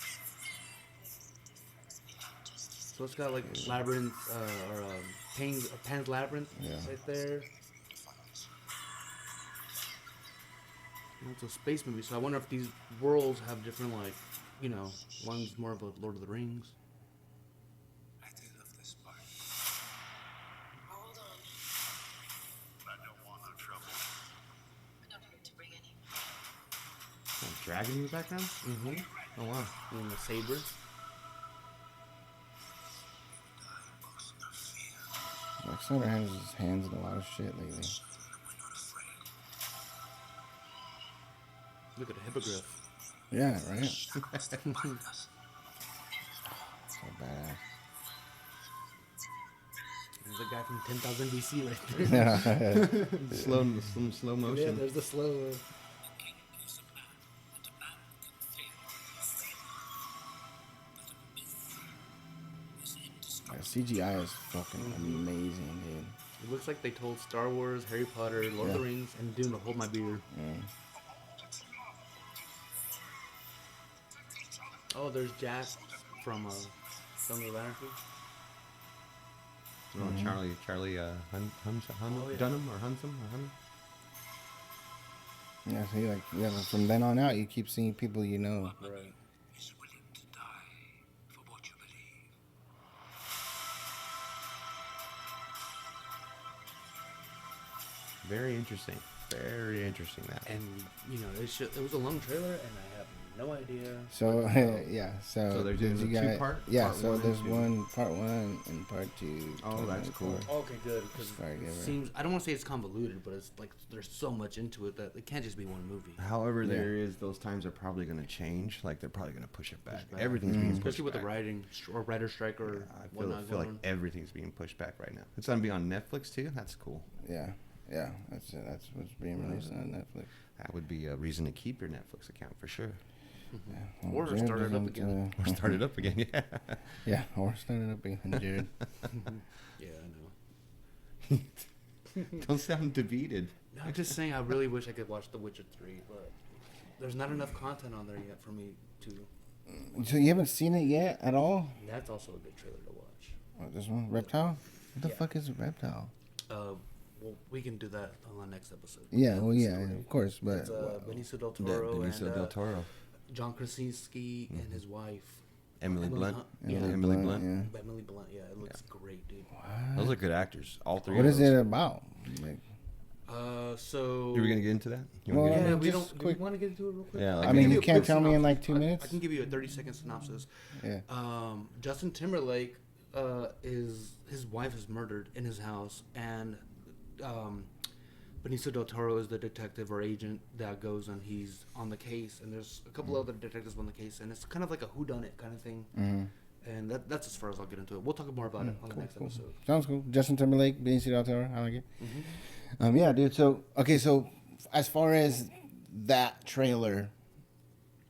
So it's got like Labyrinth or Pan's Labyrinth right there. It's a space movie, so I wonder if these worlds have different, like, you know, one's more of a Lord of the Rings. I do love this part. Hold on. I don't want no trouble. I'm not here to bring any. A dragon in the background? Mm-hmm. Oh, wow. And the saber. Zack Snyder has his hands in a lot of shit lately. Look at the hippogriff. Yeah, right? So badass. There's a guy from 10,000 BC right there. slow motion. Yeah, there's the slow. CGI is fucking amazing, dude. It looks like they told Star Wars, Harry Potter, Lord of the Rings, and Dune to hold my beer. Yeah. Oh, there's Jack from Sons of Anarchy. Charlie Dunham or Hunsum. Yeah, see, from then on out, you keep seeing people you know. Right. Is willing to die for what you believe. Very interesting. Very interesting, that. And, you know, it was a long trailer, and I have no idea. So, yeah, So they're doing a two-part? Yeah, Part so one there's and two. part 1 and part 2. Oh, that's cool. Okay, good. Because Sorry, it give her. seems, I don't want to say it's convoluted, but it's like there's so much into it that it can't just be one movie. However, Yeah. those times are probably going to change. Like, they're probably going to push it back. back. Everything's being pushed Especially with back. the writing or writer strike or I whatnot feel like going on. everything's being pushed back right now. It's going to be on Netflix, too? That's cool. Yeah, that's what's being released on Netflix. That would be a reason to keep your Netflix account, for sure. Yeah. Or Jared start it up doesn't, again. Or start it up again, yeah. Yeah, or start it up again, Jared. Yeah, I know. Don't sound defeated. No, I'm just saying I really wish I could watch The Witcher 3, but there's not enough content on there yet for me to. So you haven't seen it yet at all? That's also a good trailer to watch. Oh, this one, Reptile. What the Yeah. fuck is a Reptile? Well, we can do that on the next episode. Yeah, well, yeah, Story. of course, but It's Benicio del Toro Benicio del Toro. John Krasinski and his wife Emily Blunt. Hunt. Emily Blunt. Yeah. Emily Blunt. Yeah, it looks great, dude. Those are good actors. All three. What of is those. it about? Like, So. Are we gonna get into that? Well, get Yeah, into we just don't. Do quick- we want to get into it real quick? Yeah, I can mean, give you a can't quick tell me in synopsis. like 2 minutes. I can give you a 30-second synopsis. Yeah. Justin Timberlake his wife is murdered in his house, and Benicio del Toro is the detective or agent that goes and he's on the case, and there's a couple other detectives on the case, and it's kind of like a whodunit kind of thing. Mm-hmm. And that's as far as I'll get into it. We'll talk more about it on the next episode. Sounds cool. Justin Timberlake, Benicio del Toro. I like it. Mm-hmm. Yeah, dude. So as far as that trailer,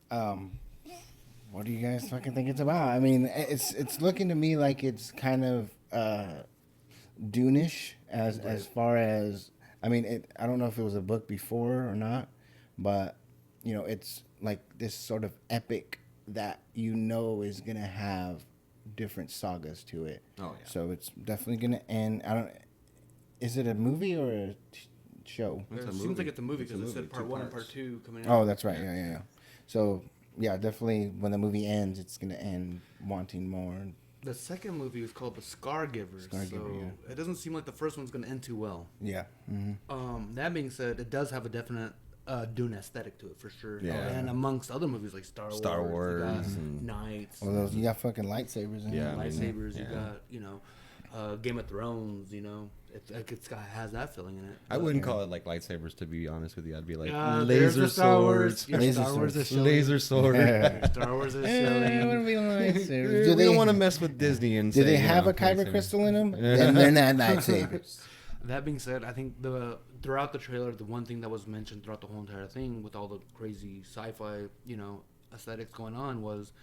what do you guys fucking think it's about? I mean, it's looking to me like it's kind of Dune-ish as far as, I mean, I don't know if it was a book before or not, but you know, it's like this sort of epic that you know is gonna have different sagas to it. Oh yeah. So it's definitely gonna end. Is it a movie or a show? It's a It movie. seems like it's a movie It's a because it said movie, part 2 1 and parts. part 2 coming out. Oh, that's right. Yeah. So yeah, definitely when the movie ends, it's gonna end wanting more. The second movie is called The Scargiver. It doesn't seem like the first one's going to end too well. Yeah. Mm-hmm. That being said, it does have a definite Dune aesthetic to it for sure. Yeah. And amongst other movies like Star Wars, you got Knights. Well, you got fucking lightsabers in there. Lightsabers. You got Game of Thrones. It's has that feeling in it. I wouldn't call it like lightsabers, to be honest with you. I'd be like laser swords. Laser swords. Laser sword. Star Wars is silly. It wouldn't be lightsabers. We don't want to mess with Disney and do they have a kyber crystal in them? Then they're not lightsabers. That being said, I think throughout the trailer, the one thing that was mentioned throughout the whole entire thing, with all the crazy sci-fi, aesthetics going on, was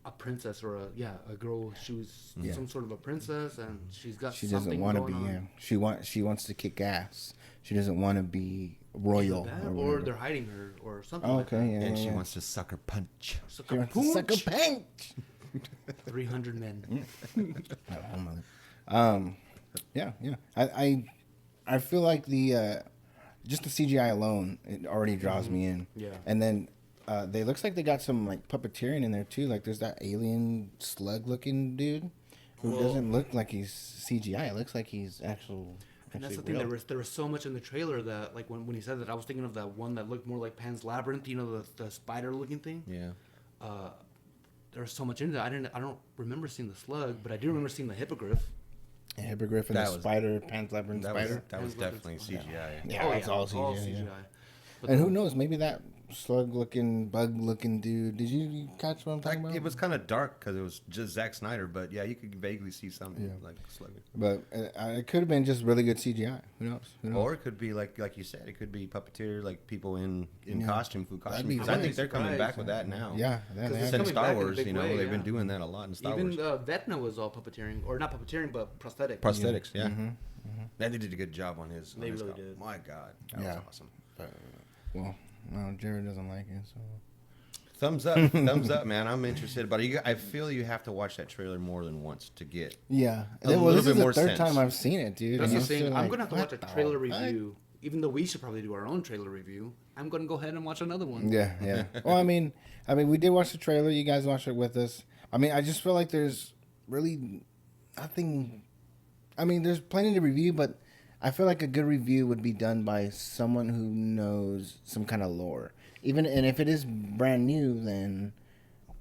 a princess or a girl. She was some sort of a princess, and she doesn't want to be. She wants to kick ass. She doesn't want to be royal, or they're hiding her or something. And she wants to sucker punch. Sucker punch. 300 men. Yeah. I feel like just the CGI alone, it already draws me in. Yeah. And then they looks like they got some like puppeteering in there too. Like there's that alien slug looking dude who doesn't look like he's CGI. It looks like he's actual. And that's the thing. There was so much in the trailer that, like, when he said that, I was thinking of that one that looked more like Pan's Labyrinth. The spider looking thing. Yeah. There was so much in that. I don't remember seeing the slug, but I do remember seeing the hippogriff. A hippogriff and the spider, Pan's Labyrinth spider. That was definitely CGI. Yeah, it's all CGI. And who knows? Maybe that slug-looking, bug-looking dude. Did you catch what I'm talking about? It was kind of dark because it was just Zack Snyder, but yeah, you could vaguely see something like slug. But it could have been just really good CGI. Who knows? Or it could be like you said, it could be puppeteer, like people in costume, food costume. Because I think they're coming back with that now. Yeah, since Star Wars, they've been doing that a lot in Star Wars. Even Vecna was all puppeteering, or not puppeteering, but prosthetics. Prosthetics, yeah. They did a good job on his. They really did. My God, that was awesome. Well. No, Jared doesn't like it. So, thumbs up, man. I'm interested, but I feel you have to watch that trailer more than once to get. Yeah, a little bit more sense. This is the third time sense. I've seen it, dude. That's the thing. I'm gonna have to watch a trailer review, even though we should probably do our own trailer review. I'm gonna go ahead and watch another one. Yeah. Well, I mean, we did watch the trailer. You guys watched it with us. I mean, I just feel like there's really nothing. I mean, there's plenty to review, but I feel like a good review would be done by someone who knows some kind of lore. And if it is brand new, then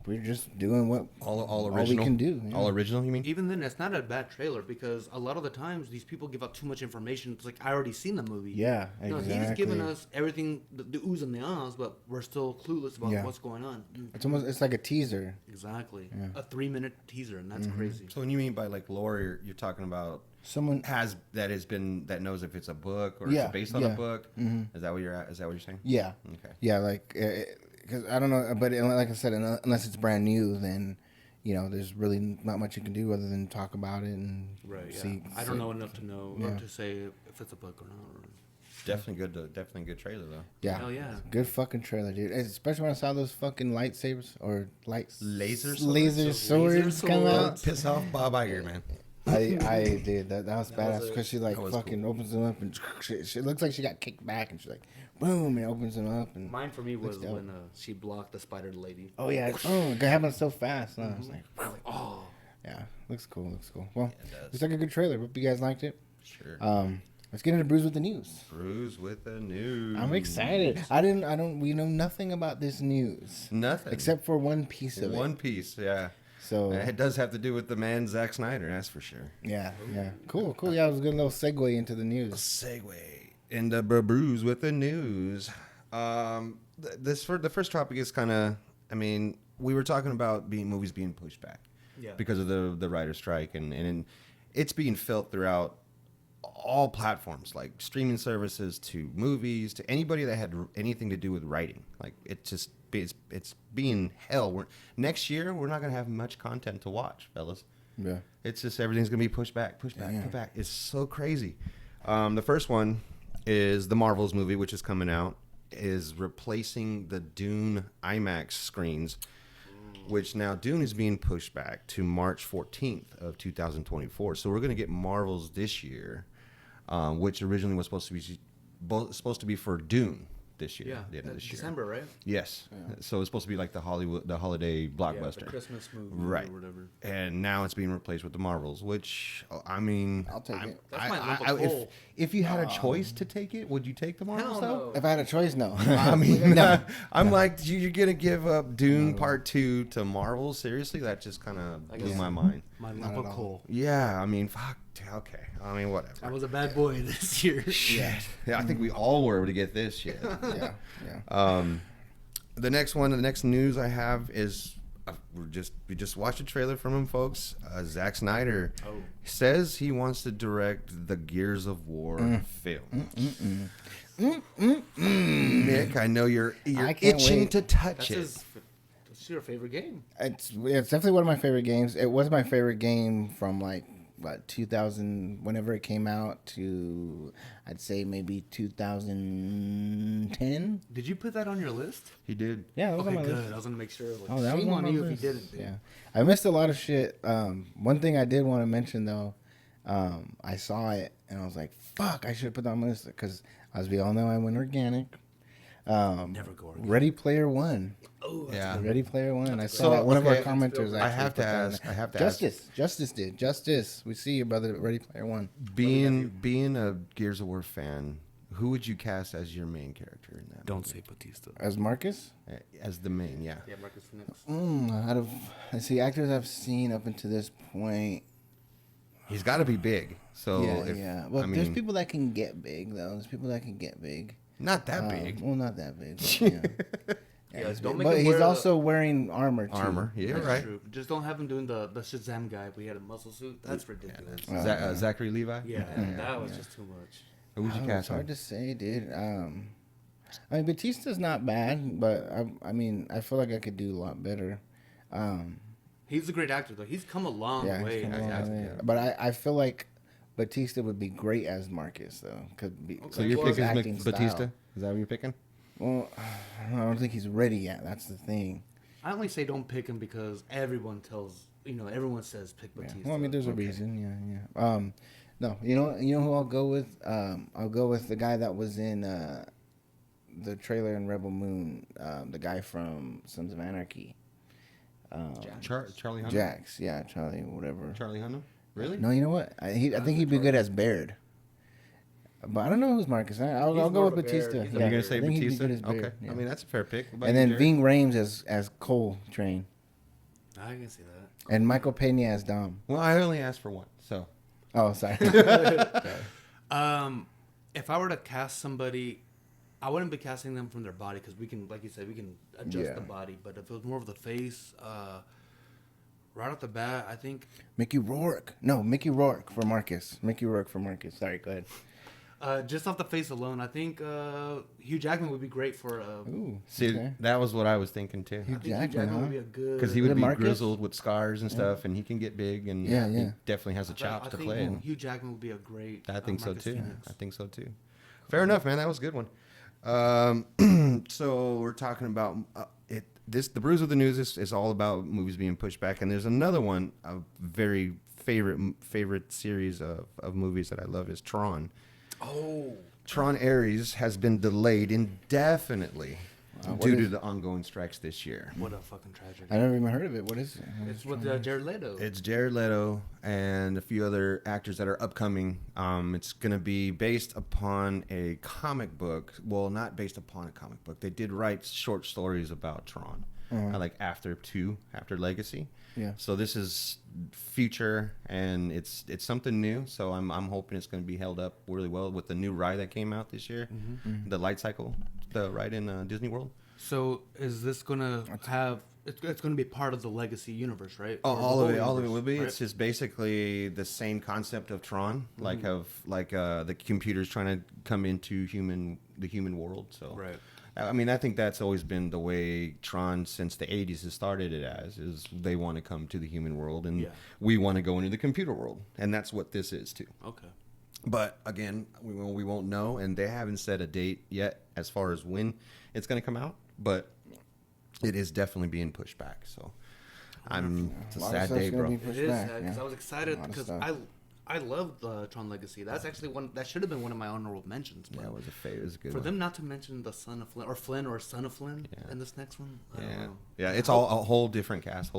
we're just doing what all we can do. Yeah. All original, you mean? Even then, it's not a bad trailer because a lot of the times these people give out too much information. It's like, I already seen the movie. Yeah, exactly. No, he's giving us everything, the oohs and the ahs, but we're still clueless about what's going on. It's like a teaser. Exactly. Yeah. A 3-minute teaser, and that's crazy. So when you mean by like lore, you're talking about someone that knows if it's a book or it's based on a book. Mm-hmm. Is that what you're saying? Yeah. Okay. Yeah, like because I don't know, but like I said, unless it's brand new, then there's really not much you can do other than talk about it and see. I don't know enough to know to say if it's a book or not. Definitely good trailer though. Yeah. Hell yeah. Good fucking trailer, dude. Especially when I saw those fucking lightsabers or laser swords come out. Piss off Bob Iger, man. I did that was badass because she like fucking opens them up and she looks like she got kicked back and she's like boom and opens them up and mine for me was when she blocked the spider lady. Oh yeah, it happened so fast. I was like oh yeah, looks cool. Well, it's like a good trailer. Hope you guys liked it. Sure. Let's get into Brews with the news. Brews with the news. I'm excited. We know nothing about this news. Nothing except for one piece of it. One piece, yeah. So it does have to do with the man Zack Snyder, that's for sure. Yeah. Cool. Yeah, it was a good little segue into the news. Segue into Brews with the news. The first topic is kind of, we were talking about movies being pushed back because of the writer's strike, and it's being felt throughout all platforms, like streaming services to movies to anybody that had anything to do with writing. Like it's being hell. Next year we're not gonna have much content to watch, fellas. Yeah, it's just everything's gonna be pushed back. Put back. It's so crazy. The first one is the Marvels movie, which is coming out, is replacing the Dune IMAX screens, which now Dune is being pushed back to March 14th of 2024. So we're gonna get Marvels this year, which originally was supposed to be for Dune. this year. Yeah, the end of this December, year. right? Yes. Yeah. So it's supposed to be like the holiday blockbuster, the Christmas movie, right? Or whatever. And now it's being replaced with the Marvels, which I mean, I'll take it. That's my lump of coal. If you had a choice to take it, would you take the Marvels though? If I had a choice, no. I mean, no. I'm like, you're gonna give up Dune Part 2 to Marvel? Seriously, that just kind of blew my mind. My lump of coal. Yeah, I mean, fuck. Okay, I mean, whatever. I was a bad boy this year. Shit. Yeah, I think we all were able to get this shit. Yeah. The next news I have is we just watched a trailer from him, folks. Zack Snyder says he wants to direct the Gears of War film. Nick, I know you're itching to touch it. That's your favorite game. It's definitely one of my favorite games. It was my favorite game from like 2000, whenever it came out, to I'd say maybe 2010. Did you put that on your list? He did. Yeah, that was on my good. list. I was gonna make sure. Like, Oh, that was shame on on you my if you list. didn't. Dude. Yeah, I missed a lot of shit. One thing I did want to mention though, I saw it and I was like, "Fuck! I should have put that on my list," because as we all know, I went organic. Never go organic. Ready Player One. Oh, yeah. Ready Player One. I saw one of our commenters. I have to ask. Justice did. Justice. We see you, brother. Ready Player One. Being a Gears of War fan, who would you cast as your main character in that? Don't movie? say Batista. As Marcus? As the main, yeah. Yeah, Marcus Phoenix. Out of actors I've seen up until this point. He's got to be big. So yeah. Well, there's people that can get big though. There's people that can get big. Not that big. Well, not that big. But, yeah. Yeah, don't make but him he's wear also wearing armor too. Armor, yeah, That's right. true. Just don't have him doing the Shazam guy, but he had a muscle suit. That's ridiculous. Zachary Levi. Yeah, that was just too much. Who would you cast? It's hard to say, dude. I mean, Batista's not bad, but I mean, I feel like I could do a lot better. He's a great actor, though. He's come a long way. But I feel like Batista would be great as Marcus, though. So you're picking Batista? Is that what you're picking? Well, I don't think he's ready yet. That's the thing. I only say don't pick him because everyone says pick Batista. Well, I mean, there's a reason. Yeah. No, you know who I'll go with? I'll go with the guy that was in the trailer in Rebel Moon, the guy from Sons of Anarchy. Charlie Hunnam? Jax, yeah, Charlie, whatever. Charlie Hunnam? Really? No, you know what? I think he'd be good as Baird. But I don't know who's Marcus. I'll go with Batista. You're going to say Batista? Okay. Yeah. I mean, that's a fair pick. And then Ving Rhames as Cole Train. I can see that. And Michael Pena as Dom. Well, I only asked for one, so. Oh, sorry. If I were to cast somebody, I wouldn't be casting them from their body because we can, like you said, we can adjust the body. But if it was more of the face, right off the bat, I think Mickey Rourke. No, Mickey Rourke for Marcus. Mickey Rourke for Marcus. Sorry, go ahead. Just off the face alone, I think Hugh Jackman would be great for. That was what I was thinking too. Hugh Jackman would be a good because he would be Marcus? grizzled with scars and stuff, and he can get big, and he definitely has the chops to play. I think Hugh Jackman would be a great. I think so Marcus too. Phoenix. I think so too. Fair enough, man. That was a good one. So we're talking about it. The Brews of the News is all about movies being pushed back, and there's another one, a very favorite series of movies that I love is Tron. Oh, Tron Ares has been delayed indefinitely due to the ongoing strikes this year. What a fucking tragedy! I never even heard of it. What is it? It's with Jared Leto. It's Jared Leto and a few other actors that are upcoming. It's going to be based upon a comic book. Well, not based upon a comic book. They did write short stories about Tron, like After Legacy. Yeah. So this is future, and it's something new. So I'm hoping it's going to be held up really well with the new ride that came out this year, the Light Cycle, the ride in Disney World. So is this going to have? It's going to be part of the Legacy universe, right? Oh, all of it will be. Right? It's just basically the same concept of Tron, like the computers trying to come into the human world. So right. I mean, I think that's always been the way Tron since the 80s has started it as, is they want to come to the human world and we want to go into the computer world. And that's what this is too. Okay. But again, we won't know, and they haven't set a date yet as far as when it's going to come out, but it is definitely being pushed back. So it's a sad day, bro. It is sad because I was excited because I I loved Tron Legacy. That's actually one that should have been one of my honorable mentions. Yeah, it was a favorite. It was a good for one. them not to mention the son of Flynn or son of Flynn in this next one. I don't know. Yeah, it's all a whole different cast.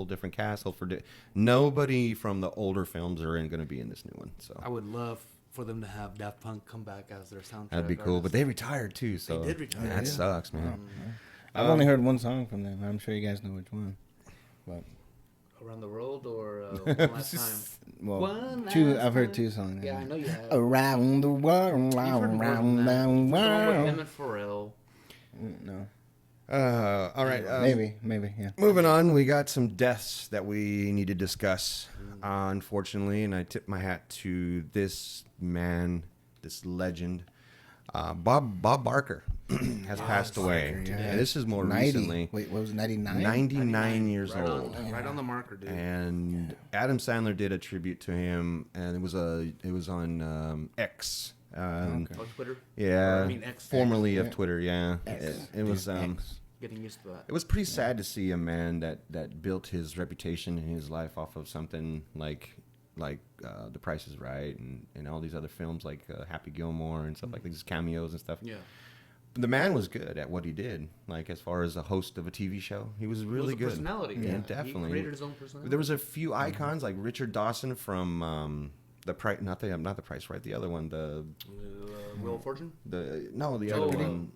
Nobody from the older films are going to be in this new one. So I would love for them to have Daft Punk come back as their soundtrack. that'd be cool. artist. But they retired too. So They did retire. That sucks, man. I've only heard one song from them. I'm sure you guys know which one. But Around the World or One Last Time? well, One two. Last I've heard Time? 2 songs. Yeah, I know you have. Around the world, You've heard more around than that. the You've heard with him world. and Pharrell. No, All right. maybe, yeah. Moving on, we got some deaths that we need to discuss. Unfortunately, and I tip my hat to this man, this legend, Bob Barker has passed away. Barker, yeah. And this is more 90. recently. Wait, what was it, 99? 99 years Right old. right on the marker, dude. And Adam Sandler did a tribute to him, and it was on X. Oh, Twitter? Yeah, Or, I mean, X. formerly X, of yeah. Twitter. Yeah, X. it was. X. Getting used to that. It was pretty sad to see a man that built his reputation in his life off of something like The Price is Right and all these other films like Happy Gilmore and stuff like these cameos and stuff. Yeah. The man was good at what he did. Like as far as a host of a TV show, he was really good. Personality. Yeah, Yeah, definitely. He created his own personality. There was a few icons like Richard Dawson from the Price, not the Price Right, the other one, the Wheel of Fortune? other one.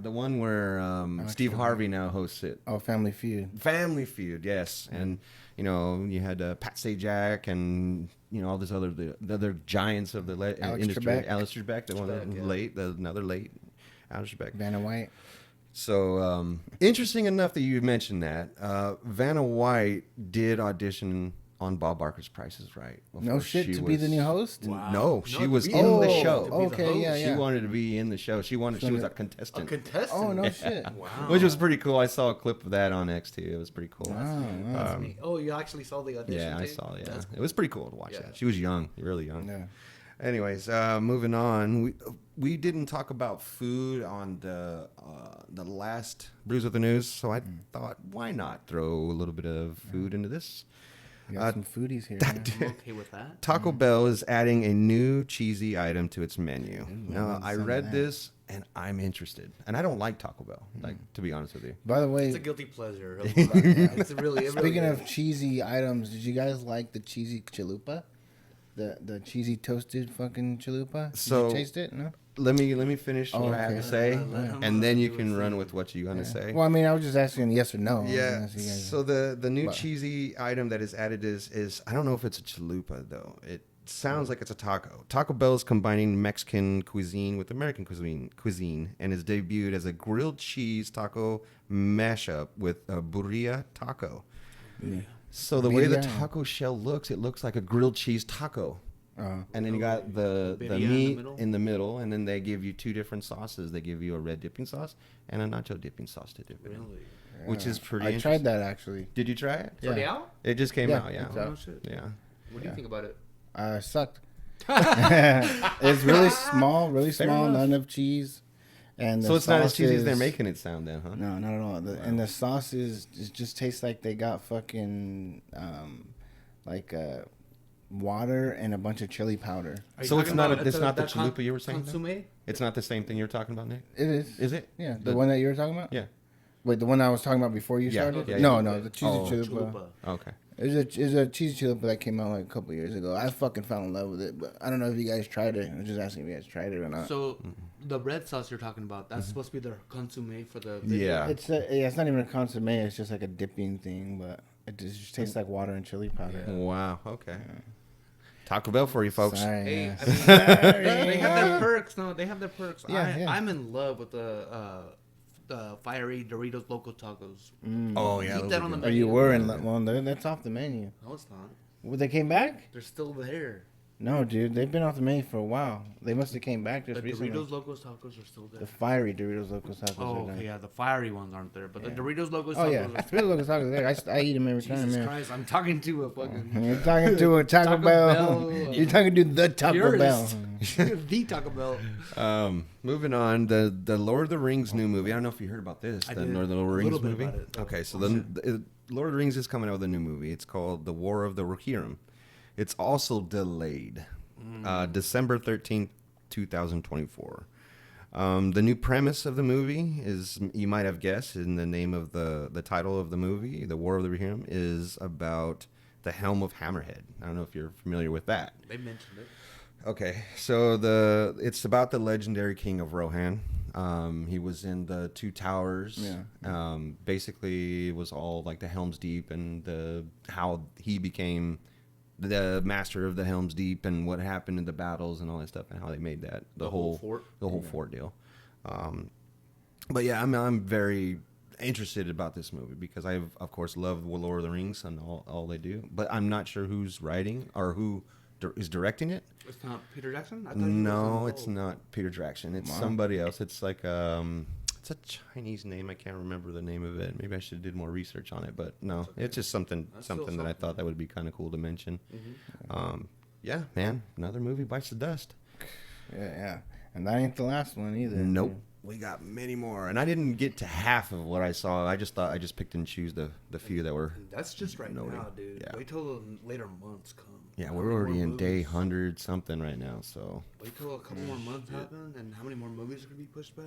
The one where Steve sure. Harvey now hosts it. Oh, Family Feud. Family Feud, yes. And, you had Pat Sajak and, all these the other giants of the industry. Trebek. Alex Trebek, the one that Trebek, yeah. late, another late Alex Trebek. Vanna White. So, interesting enough that you mentioned that. Vanna White did audition on Bob Barker's Price is Right. No shit, to be the new host? Wow. No, she to was be in the the show. host. To be the Okay, host. yeah, She wanted to be in the show. She was a contestant. A contestant? Oh, no shit. Wow. Which was pretty cool. I saw a clip of that on X too. It was pretty cool. Wow. That's neat. Oh, you actually saw the audition Yeah, I tape? saw. Yeah, That's cool. it was pretty cool to watch Yeah. that. She was young, really young. Yeah. Anyways, moving on. We didn't talk about food on the last Brews with the News, so I thought, why not throw a little bit of food into this? We got some foodies here. I'm okay with that. Taco Bell is adding a new cheesy item to its menu. Now, I read this and I'm interested, and I don't like Taco Bell. Like, to be honest with you. By the way, It's a guilty pleasure. It's really. speaking of cheesy items, did you guys like the cheesy chalupa? The cheesy toasted fucking chalupa? Did So- you taste it? No? Let me finish what I have to okay. say, Let him and then you do can his run thing. with what you want to say. Well, I mean, I was just asking yes or no. Yeah. Unless you guys- So the new But- cheesy item that is added is I don't know if it's a chalupa though. It sounds like it's a taco. Taco Bell is combining Mexican cuisine with American cuisine and is debuted as a grilled cheese taco mashup with a burrilla taco. Yeah. So the way the Birria. taco shell looks, it looks like a grilled cheese taco. And then you got the Birria in the meat middle? in the middle, and then they give you 2 different sauces. They give you a red dipping sauce and a nacho dipping sauce to dip it in, Really? which is pretty I interesting. tried that actually. Did you try it? Yeah. Already out? It just came Yeah, out, yeah. it's out. Oh, shit. Yeah. What do you think about it? Sucked. It's really small, Fair small, enough. none of cheese. And the So it's not as cheesy as they're sauces- making it sound then, huh? No, not at all. And the sauces it just tastes like they got fucking water and a bunch of chili powder. Are you So it's talking not about it's not the that con- chalupa you were saying? though? Consomme? It's not the same thing you're talking about, Nick? It is. Is it? Yeah, the one that you were talking about. Yeah. Wait, the one I was talking about before you Yeah, started? yeah, no, yeah. no, the cheesy Oh. chalupa. Chalupa. Okay. It's a cheesy chalupa that came out like a couple years ago. I fucking fell in love with it, but I don't know if you guys tried it. I was just asking if you guys tried it or not. So the red sauce you're talking about, that's supposed to be their consomme for the video. Yeah. It's not even a consomme. It's just like a dipping thing, but it just tastes like water and chili powder. Wow. Okay. Taco Bell for you folks. Sorry. Hey, yeah. I mean, they have their perks. No, they have their perks. Yeah, yeah. I'm in love with the fiery Doritos Loco Tacos. Oh yeah. Keep those that are on the good. Or you were in well, that's off the menu. No, it's not. Well, they came back? They're still there. No, dude, they've been off the menu for a while. They must have came back just The recently. Doritos Locos Tacos are still there. The fiery Doritos Locos Tacos Oh, are done. okay, yeah, the fiery ones aren't there, but the Doritos Locos Oh Tacos yeah, are Doritos Locos Tacos are there. I eat them every time, Jesus man. Christ, I'm talking to a fucking You're talking to a Taco, Taco Bell. Bell. You're talking to the Taco Bell. purist. The Taco Bell. Moving on, the Lord of the Rings new movie. I don't know if you heard about this. I The did. Lord of the A Rings little bit movie. about it. Okay, so the Lord of the Rings is coming out with a new movie. It's called The War of the Rohirrim. It's also delayed. December 13th, 2024. The new premise of the movie is, you might have guessed in the name of the title of the movie, The War of the Rohirrim, is about the Helm of Hammerhead. I don't know if you're familiar with that. They mentioned it. Okay, so it's about the legendary king of Rohan. He was in the Two Towers. Yeah. Basically, it was all like the Helm's Deep and how he became the master of the Helm's Deep and what happened in the battles and all that stuff and how they made that the whole fort deal. But yeah, I'm very interested about this movie because I've of course loved Lord of the Rings and all they do, but I'm not sure who's writing or who is directing it. It's not Peter Jackson? No, it's not Peter Jackson. It's somebody else. It's like it's a Chinese name. I can't remember the name of it. Maybe I should have did more research on it. But no, it's just something that I thought that would be kind of cool to mention. Mm-hmm. Yeah, man, another movie bites the dust. Yeah, and that ain't the last one either. Nope. We got many more, and I didn't get to half of what I saw. I just thought I just picked and choose the few that were. That's just right now, dude. Yeah. Wait till the later months come. Yeah, we're already in day 100 something right now. So wait till a couple more months happen, and how many more movies are gonna be pushed back?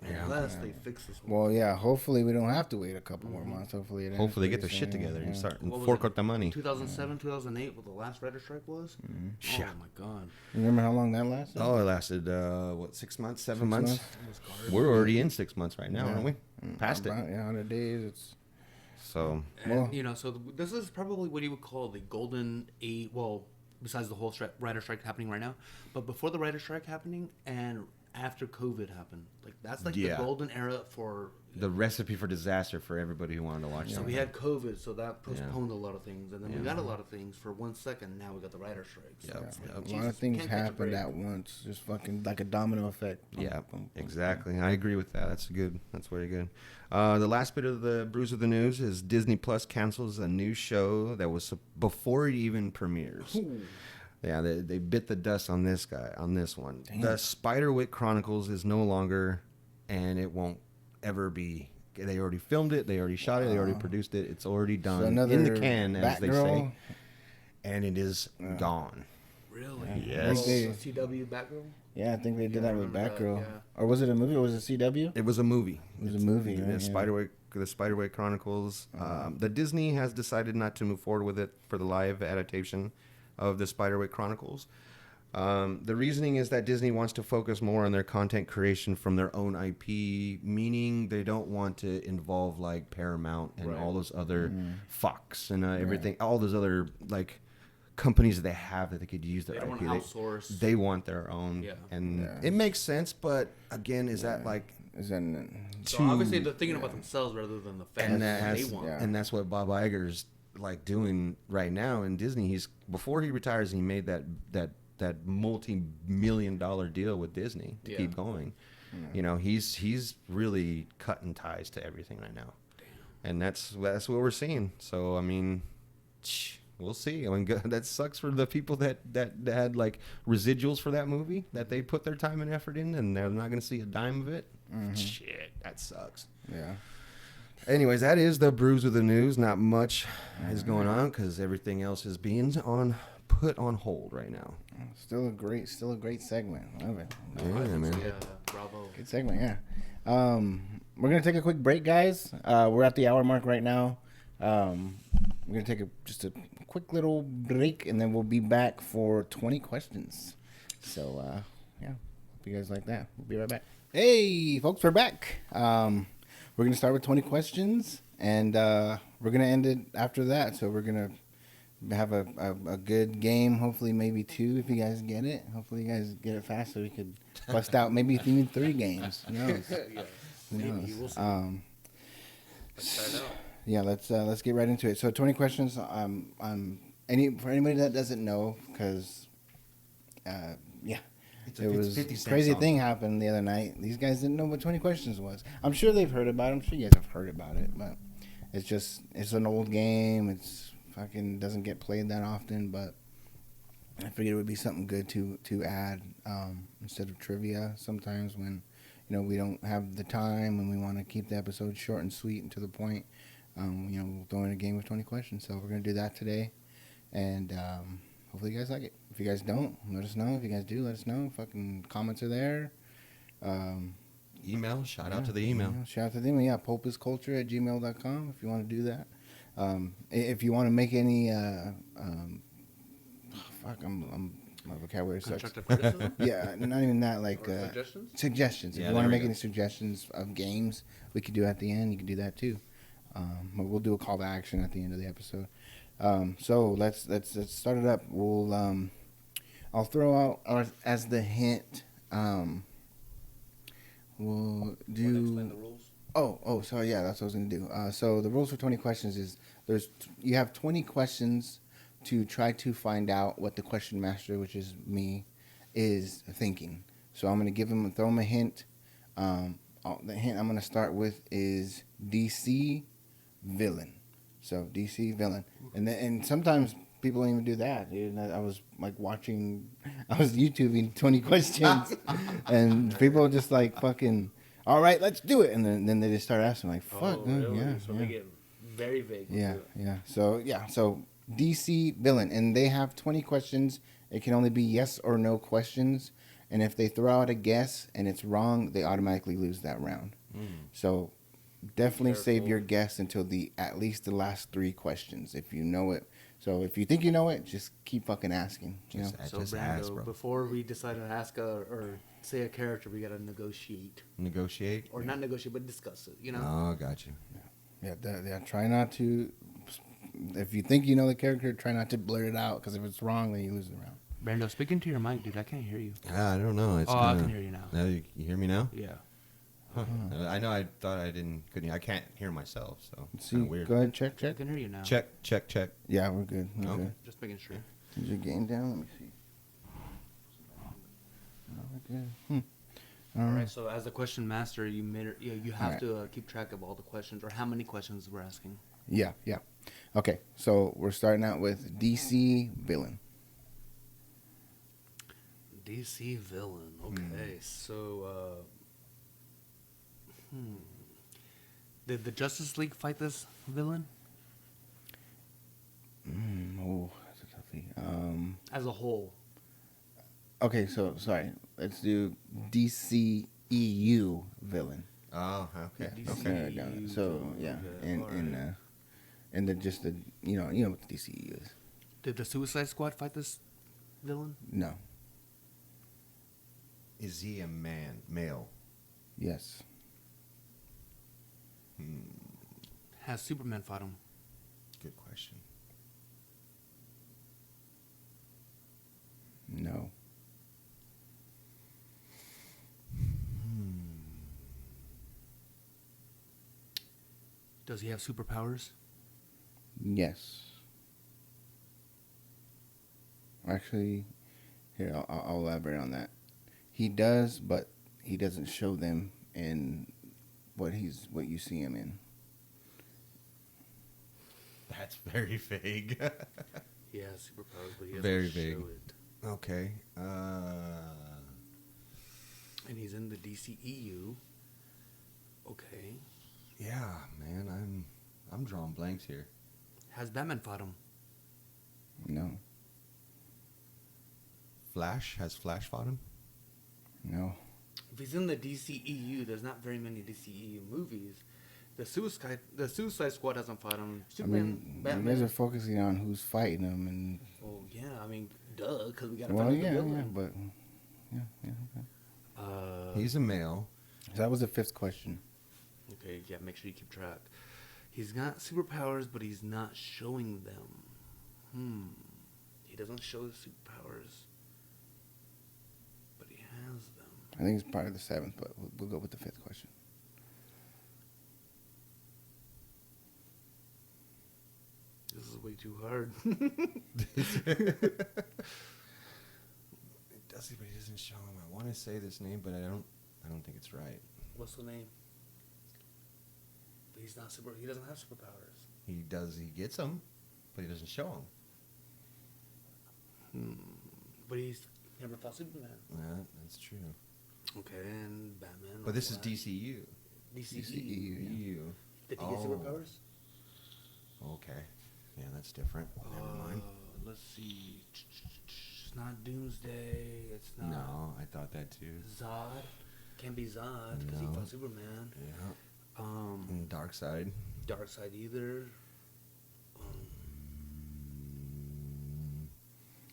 Yeah, unless they fix this one. Well, yeah. Hopefully, we don't have to wait a couple more months. Hopefully, they get their shit together and start and fork out the money. 2007, 2008, what the last writer strike was. Oh my god! You remember how long that lasted? Oh, it lasted 6 months, 7 months. We're already in 6 months right now, aren't we? Past it. Yeah, 100 days. It's so. And, so this is probably what you would call the golden age. Well, besides the whole writer strike happening right now, but before the writer strike happening and after COVID happened, like that's like the golden era for the recipe for disaster for everybody who wanted to watch. So we had COVID, so that postponed a lot of things, and then we got a lot of things for 1 second. Now we got the writer strikes. A lot of things happened at once, just fucking like a domino effect. Yeah, exactly. I agree with that. That's good. That's very good. The last bit of the Brews of the News is Disney Plus cancels a new show that was before it even premieres. Ooh. Yeah, they bit the dust on this one. Damn. The Spiderwick Chronicles is no longer, and it won't ever be. They already filmed it. They already shot it. They already produced it. It's already done in the can, as they say. And it is gone. Really? Yes. CW Batgirl? Yeah, I think they did that with Batgirl. Or was it a movie or was it CW? It was a movie. It was a movie, right? The Spiderwick Chronicles. The Disney has decided not to move forward with it for the live adaptation of the Spiderwick Chronicles. The reasoning is that Disney wants to focus more on their content creation from their own IP, meaning they don't want to involve like Paramount and all those other Fox and everything, all those other like companies that they have that they could use their IP. Don't want to outsource. They want their own, and it makes sense. But again, is that like? So obviously they're thinking about themselves rather than the fans. And that's what Bob Iger's like doing right now in Disney. Before he retires, he made that multi-million-dollar deal with Disney to keep going. You know, he's really cutting ties to everything right now. And that's what we're seeing. So I mean, we'll see. I mean, that sucks for the people that had like residuals for that movie that they put their time and effort in, and they're not going to see a dime of it. Shit, that sucks. Yeah. Anyways, that is the Brews of the News. Not much is going on because everything else is being put on hold right now. Still a great segment. Love it. Yeah, man. Yeah, bravo. Good segment. Yeah. We're gonna take a quick break, guys. We're at the hour mark right now. We're gonna take just a quick little break, and then we'll be back for 20 questions. So, yeah, hope you guys like that. We'll be right back. Hey, folks, we're back. We're going to start with 20 questions, and we're going to end it after that. So we're going to have a good game, hopefully maybe 2 if you guys get it. Hopefully you guys get it fast so we could bust out maybe even 3 games. Who knows? Who knows? Yeah, let's get right into it. So 20 questions. For anybody that doesn't know, because it was a crazy thing happened the other night. These guys didn't know what 20 questions was. I'm sure they've heard about it. I'm sure you guys have heard about it, but it's an old game. It's fucking doesn't get played that often, but I figured it would be something good to add instead of trivia sometimes when we don't have the time and we want to keep the episode short and sweet and to the point. We'll throw in a game with 20 questions. So we're going to do that today, and hopefully you guys like it. If you guys don't, let us know. If you guys do, let us know. Fucking comments are there. Email. Shout out to the email. Shout out to the email. Yeah, pulpisculture@gmail.com if you want to do that. If you want to make any, my vocabulary sucks. Constructive criticism? Yeah, not even that. Like suggestions. Suggestions. Yeah, If you want to make go. any suggestions of games, we could do at the end. You can do that too. But we'll do a call to action at the end of the episode. So let's start it up. I'll throw out as the hint. We'll do. Explain the rules. Oh, sorry. Yeah, that's what I was gonna do. So the rules for 20 questions is you have 20 questions to try to find out what the question master, which is me, is thinking. So I'm gonna throw him a hint. The hint I'm gonna start with is DC villain. So DC villain, and sometimes people don't even do that. Dude. I was YouTubing 20 questions, and people just like fucking. All right, let's do it, and then they just start asking like, "Fuck, really? yeah." So they get very vague. Yeah. So DC villain, and they have 20 questions. It can only be yes or no questions, and if they throw out a guess and it's wrong, they automatically lose that round. So definitely save your guess until at least the last 3 questions if you know it. So if you think you know it, just keep fucking asking. So Brando, before we decide to ask or say a character, we gotta negotiate. Negotiate? Or not negotiate, but discuss it. You know. Oh, got you. Yeah. Try not to. If you think you know the character, try not to blurt it out, because if it's wrong, then you lose the round. Brando, speak into your mic, dude. I can't hear you. I don't know. I can hear you now. Now you hear me now? Yeah. Huh. I know. I thought I couldn't. I can't hear myself, so it's See, kind of weird. go ahead, check. I can hear you now. Check. Yeah, we're good. We're good. Just making sure. Is your game down? Let me see. Oh, we're good. All right. So as a question master, you have Right. to keep track of all the questions or how many questions we're asking. Yeah. Okay, so we're starting out with DC villain. DC villain. Okay. So, did the Justice League fight this villain? That's a toughie. As a whole. Okay, so sorry. Let's do DCEU villain. Oh, okay. DC. Okay. So yeah, Okay, and the you know what the DCEU is. Did the Suicide Squad fight this villain? No. Is he a male? Yes. Has Superman fought him? Good question. No. Does he have superpowers? Yes. Actually, here I'll elaborate on that. He does, but he doesn't show them in what you see him in. That's very vague. He has superpowers, but he doesn't Very show vague. it. Okay. And he's in the DCEU. Okay. Yeah, man, I'm drawing blanks here. Has Batman fought him? No. Has Flash fought him? No. If he's in the DCEU, there's not very many DCEU movies. The Suicide Squad hasn't fought him. Superman, Batman. You guys are focusing on who's fighting him, and Well, yeah, I mean, duh, because we got to well, find out yeah, the villain. but okay. He's a male. So that was the 5th question. Okay, yeah, make sure you keep track. He's got superpowers, but he's not showing them. He doesn't show the superpowers, but he has them. I think it's part of the 7th, but we'll go with the 5th question. This is way too hard. It does, but he doesn't show him. I want to say this name, but I don't think it's right. What's the name? But he's not super. He doesn't have superpowers. He does. He gets them, but he doesn't show them. But he's never fought Superman. Yeah, that's true. Okay, and Batman. But this is Flash. DCU. DCEU. EU. Did he get superpowers? Okay. Yeah, that's different. Never mind. let's see. It's not Doomsday. It's not. No, I thought that too. Zod. Can't be Zod because he fought Superman. Yeah. Darkseid. Darkseid either.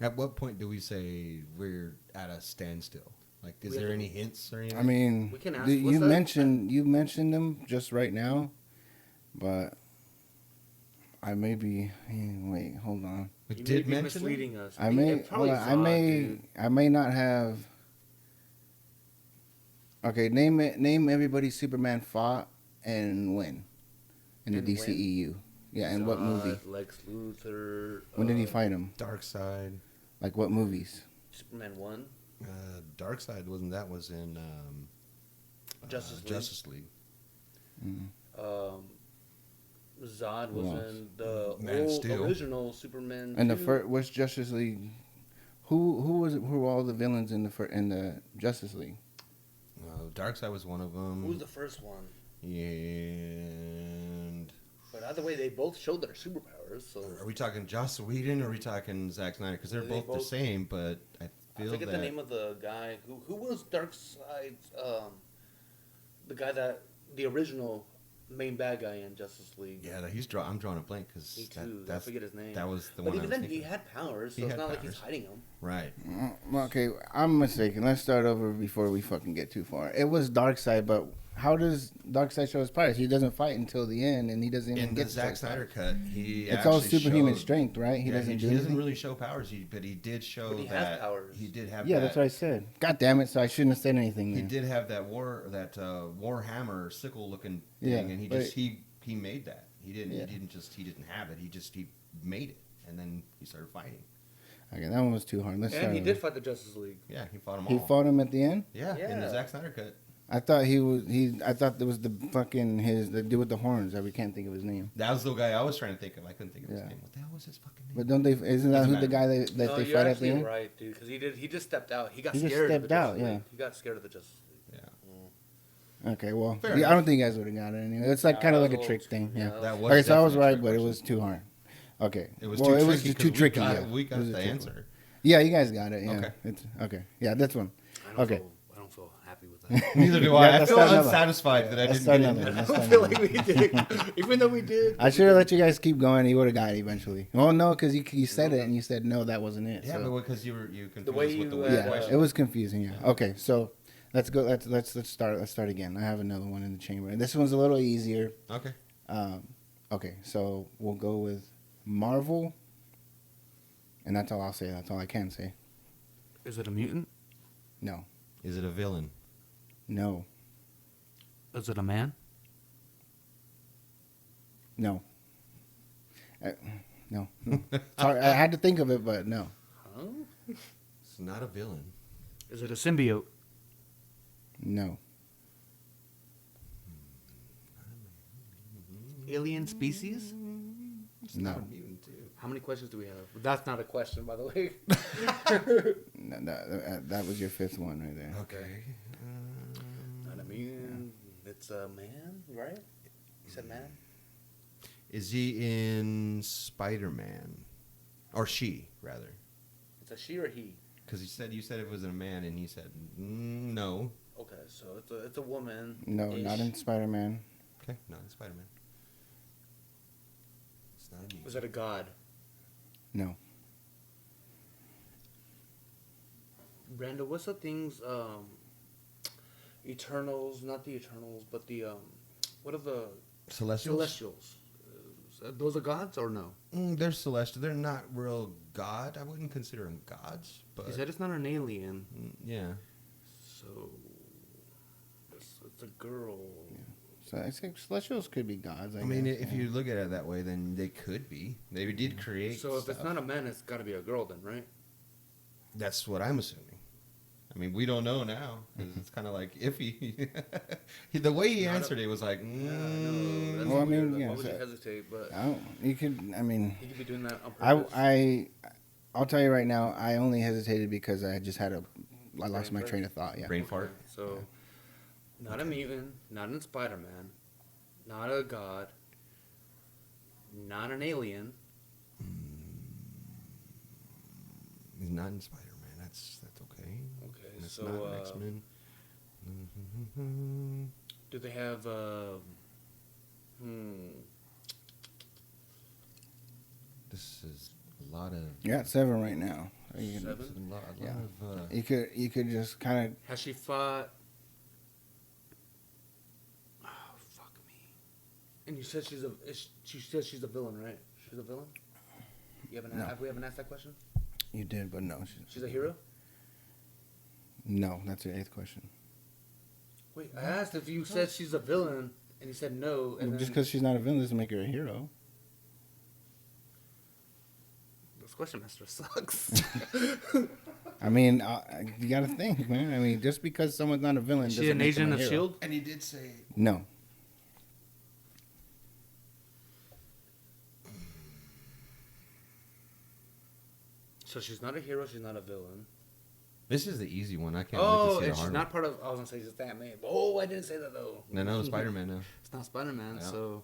At what point do we say we're at a standstill? Like, is there any hints or anything? I mean, we can ask, you mentioned them just right now, but I may be. Wait, hold on. We you did may be mention misleading us. I may not have. Okay, name everybody Superman fought and when in the DCEU. Yeah, and what movie? Lex Luthor. When did he fight him? Darkseid. Like what movies? Superman 1. Darkseid was in Justice League. Zod was in the original Superman. And 2. The first was Justice League. Who were all the villains in the Justice League? Darkseid was one of them. Who was the first one? And but either way, they both showed their superpowers. So are we talking Joss Whedon or are we talking Zack Snyder? Because they're both the same, but I forget the name of the guy who was Darkseid's the guy that the original main bad guy in Justice League. Yeah, I'm drawing a blank because I forget his name. That was the but one. But even then, he had powers, so it's not like he's hiding them. Right. Okay, I'm mistaken. Let's start over before we fucking get too far. It was Darkseid, but how does Darkseid show his powers? He doesn't fight until the end, and he doesn't even get the Zack Snyder cut. It's all superhuman strength, right? He doesn't really show powers, but he did show he that has powers. He did have. Yeah, that's what I said. God damn it! So I shouldn't have said anything. He did have that Warhammer sickle looking thing, and he made that. He didn't have it. He made it, and then he started fighting. Okay, that one was too hard. He did fight the Justice League. Yeah, he fought them all. He fought him at the end. Yeah, in the Zack Snyder cut. I thought I thought there was the fucking the dude with the horns that we can't think of his name. That was the guy I was trying to think of. I couldn't think of his name. What the hell was his fucking name? But don't they? Isn't that who the guy that they fight at the end? Right, dude. Because he just stepped out. He got scared. Just stepped out. Yeah. He got scared of the Justice League. Yeah. Okay. Well, I don't think you guys would have got it anyway. It's like kind of like a trick thing. Yeah. That was okay, so I was right, but it was too hard. Okay. It was too tricky. We got the answer. Yeah, you guys got it. Yeah. Okay. Okay. Yeah, that's one. I don't feel happy with that. Neither do I. I feel unsatisfied that I didn't get it. I don't feel like we did. Even though we did. I should have let you guys keep going. You would have got it eventually. Well, no, because you said it and you said no, that wasn't it. Yeah, so. but because you confused the way with the it was confusing. Yeah. Okay, so let's go. Let's start. Let's start again. I have another one in the chamber, and this one's a little easier. Okay. Okay, so we'll go with Marvel, and that's all I'll say. That's all I can say. Is it a mutant? No. Is it a villain? No. Is it a man? No. No. Sorry, I had to think of it, but no. Huh? It's not a villain. Is it a symbiote? No. Alien species? It's No. not a mutant, too. How many questions do we have? That's not a question, by the way. That was your fifth one right there. Okay. Not a mutant. It's a man, right? You said man? Is he in Spider-Man? Or she, rather? It's a she or he? Because you said it was a man, and he said no. Okay, so it's a woman. No, not in Spider-Man. Okay, not in Spider-Man. It's not a mutant. Was it a god? No. Brando, what's the things, Eternals, not the Eternals, but the, what are the... Celestials. Those are gods or no? They're celestial. They're not real god. I wouldn't consider them gods. But You said it's not an alien. Yeah. So, it's a girl. Yeah. So I think Celestials could be gods. I mean, guess, if you look at it that way, then they could be. They did create So if stuff. it's not a man, it's got to be a girl then, right? That's what I'm assuming. I mean, we don't know now. It's kind of like iffy. The way he answered it was like, Yeah, I know. That's Well, I weird. mean, yeah, Why would you so- hesitate? But you could. I mean, he could be doing that on purpose. I'll tell you right now. I only hesitated because I just I lost my train of thought. Yeah. brain fart. So, not a mutant, not in Spider-Man, not a god, not an alien. He's not in Spider-Man. That's okay. Okay, That's so not X-Men. do they have? This is a lot of. You're at 7 right now. Seven? A lot Yeah. of. You could just kind of. Has she fought? Oh fuck me! And you said she said she's a villain, right? She's a villain. You haven't. No. We haven't asked that question. You did, but no. She's a hero. No, that's your 8th question. Wait, I asked if you said she's a villain, and you said no. And Just because she's not a villain doesn't make her a hero. this question master sucks. I mean, you got to think, man. I mean, just because someone's not a villain Is doesn't she an make agent them a of hero. Shield? And he did say. No. So she's not a hero. She's not a villain. This is the easy one. I can't wait Oh, to see and the she's hard not part of. I was gonna say she's that man. Oh, I didn't say that though. one. No, Spider-Man now. It's not Spider-Man, Yeah. so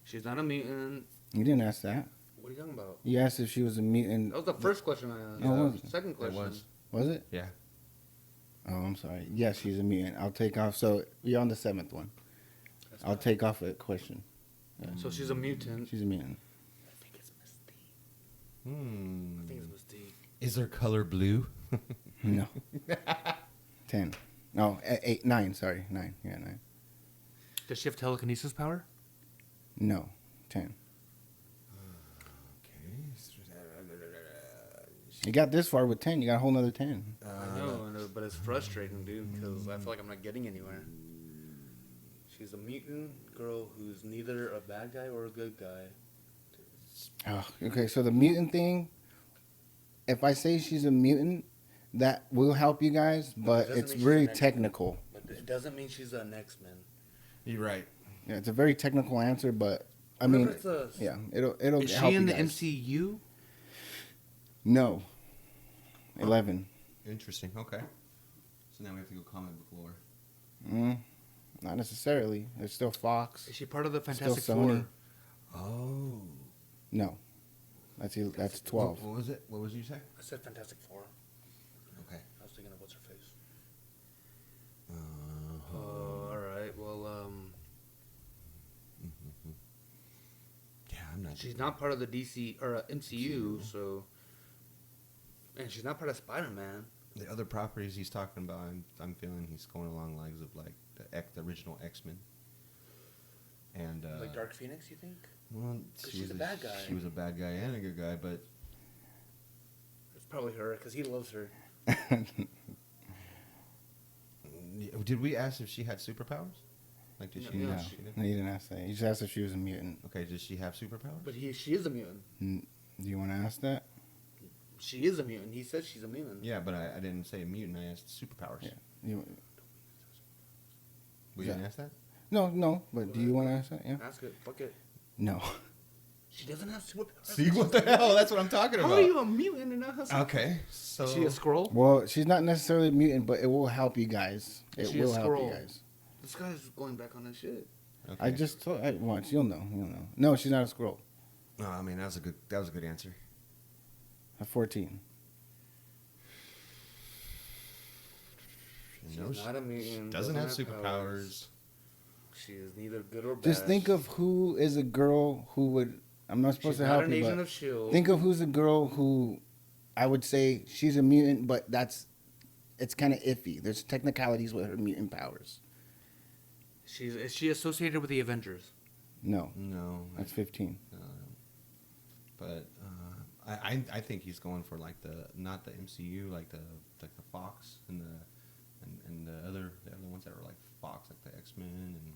she's not a mutant. You didn't ask that. What are you talking about? You asked if she was a mutant. That was the first question I asked. No, it wasn't. Second question. It was. Was it? Yeah. Oh, I'm sorry. Yes, she's a mutant. I'll take off. So you're on the 7th one. I'll take off a question. So she's a mutant. She's a mutant. I think it's Mystique. I think it's Mystique. Is her color blue? No. 10. No, 8, 9. Sorry, 9. Yeah, 9. Does she have telekinesis power? No, 10. You got this far with 10. You got a whole nother 10. I know, but it's frustrating, dude, because I feel like I'm not getting anywhere. She's a mutant girl who's neither a bad guy or a good guy. Oh, okay, so the mutant thing, if I say she's a mutant, that will help you guys, but doesn't it's mean she's very an X-Men. technical. But it doesn't mean she's an X-Men. You're right. Yeah, it's a very technical answer, but I What mean, if it's a- yeah, it'll Is help she in you the guys. MCU? No. 11. Interesting. Okay. So now we have to go comic book lore. Not necessarily. There's still Fox. Is she part of the Still Fantastic Sony. Four? Oh. No. That's 12. What was it? What was you say? I said Fantastic Four. Okay. I was thinking of what's her face. All right. Well, Yeah, I'm not. she's not part of the DC or MCU, so, and she's not part of Spider-Man. The other properties he's talking about, I'm feeling he's going along lines of like the original X-Men. And Like Dark Phoenix, you think? well, she's a bad guy. She was a bad guy and a good guy, but It's probably her because he loves her. did we ask if she had superpowers? Like, did she? No, she no, you didn't ask that. You just asked if she was a mutant. Okay, does she have superpowers? But she is a mutant. Do you want to ask that? She is a mutant. He said she's a mutant. Yeah, but I didn't say a mutant. I asked superpowers. Yeah. We Yeah. didn't ask that? No, but do you want to ask that? Yeah. Ask it. Fuck it. No. She doesn't have superpowers. See, what the hell? That's what I'm talking How about. are you a mutant and not have superpowers? Okay, so Is she a scroll? Well, she's not necessarily a mutant, but it will help you guys. Is It she a will help you Skrull? guys. This guy's going back on that shit. okay. I just told. Watch. You'll know. No, she's not a scroll. No, I mean that was a good answer. At 14. She's No, not a mutant. doesn't have powers. superpowers. She is neither good or bad. Just think of who is a girl who would. I'm not supposed She's to not help an you, agent but of S.H.I.E.L.D. think of who's a girl who I would say she's a mutant, but it's kind of iffy. There's technicalities with her mutant powers. Is she associated with the Avengers? No, No, that's 15. but I think he's going for like not the MCU, like the Fox and the other ones that were like Fox, like the X-Men and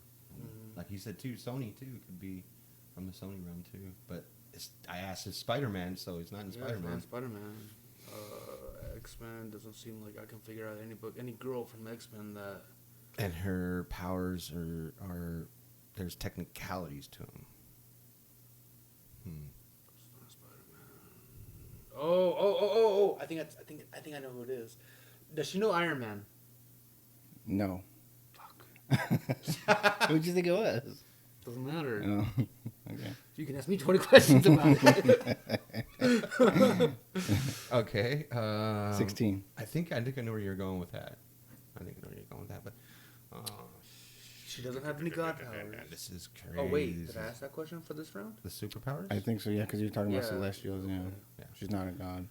like he said too, Sony too could be from the Sony realm too. But I asked if Spider-Man, so he's not in Spider-Man. Spider-Man. X-Men doesn't seem like I can figure out any girl from X-Men that. And her powers are there's technicalities to them. It's not Spider-Man. Oh! I think I know who it is. Does she know Iron Man? No. Fuck. Who'd you think it was? Doesn't matter. Oh, okay. You can ask me 20 questions about it. Okay. 16. I think I know where you're going with that. But She doesn't have any god powers. this is crazy. Oh wait, did I ask that question for this round? The superpowers? I think so, yeah, because you're talking about Yeah. Celestials, yeah. Yeah. She's not a god.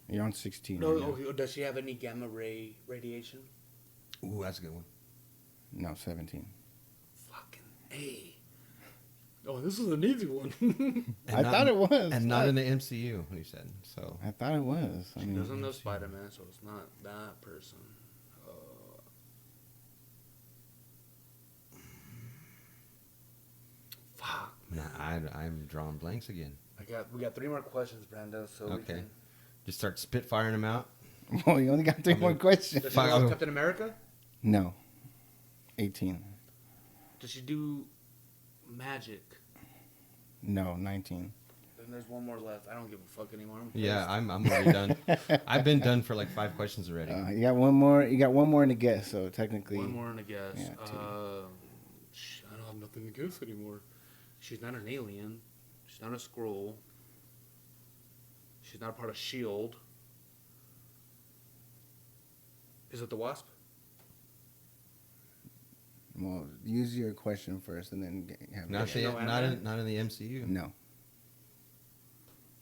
You're on 16. No, right now. oh, does she have any gamma ray radiation? Ooh, that's a good one. No, 17. Fucking A. Oh, this is an easy one. I thought it was. And not in the MCU, he said. So I thought it was. I She mean, doesn't know Spider-Man, so it's not that person. Fuck. nah, I'm drawing blanks again. We got 3 more questions, Brando. So we Okay. can. Just start spitfiring them out. well, you only got 3 more questions. Does she Fuck, know I'm- Captain America? No. 18. Does she do magic? No, 19. Then there's one more left. I don't give a fuck anymore. I'm Yeah, pissed. I'm already done. I've been done for like 5 questions already. You got one more. You got one more in the guess, so technically. One more and a guess. Yeah, 2. I don't have nothing to guess anymore. She's not an alien. She's not a Skrull. She's not a part of S.H.I.E.L.D. Is it the Wasp? Well, use your question first, and then have Not your the, no not anime? in the MCU. No.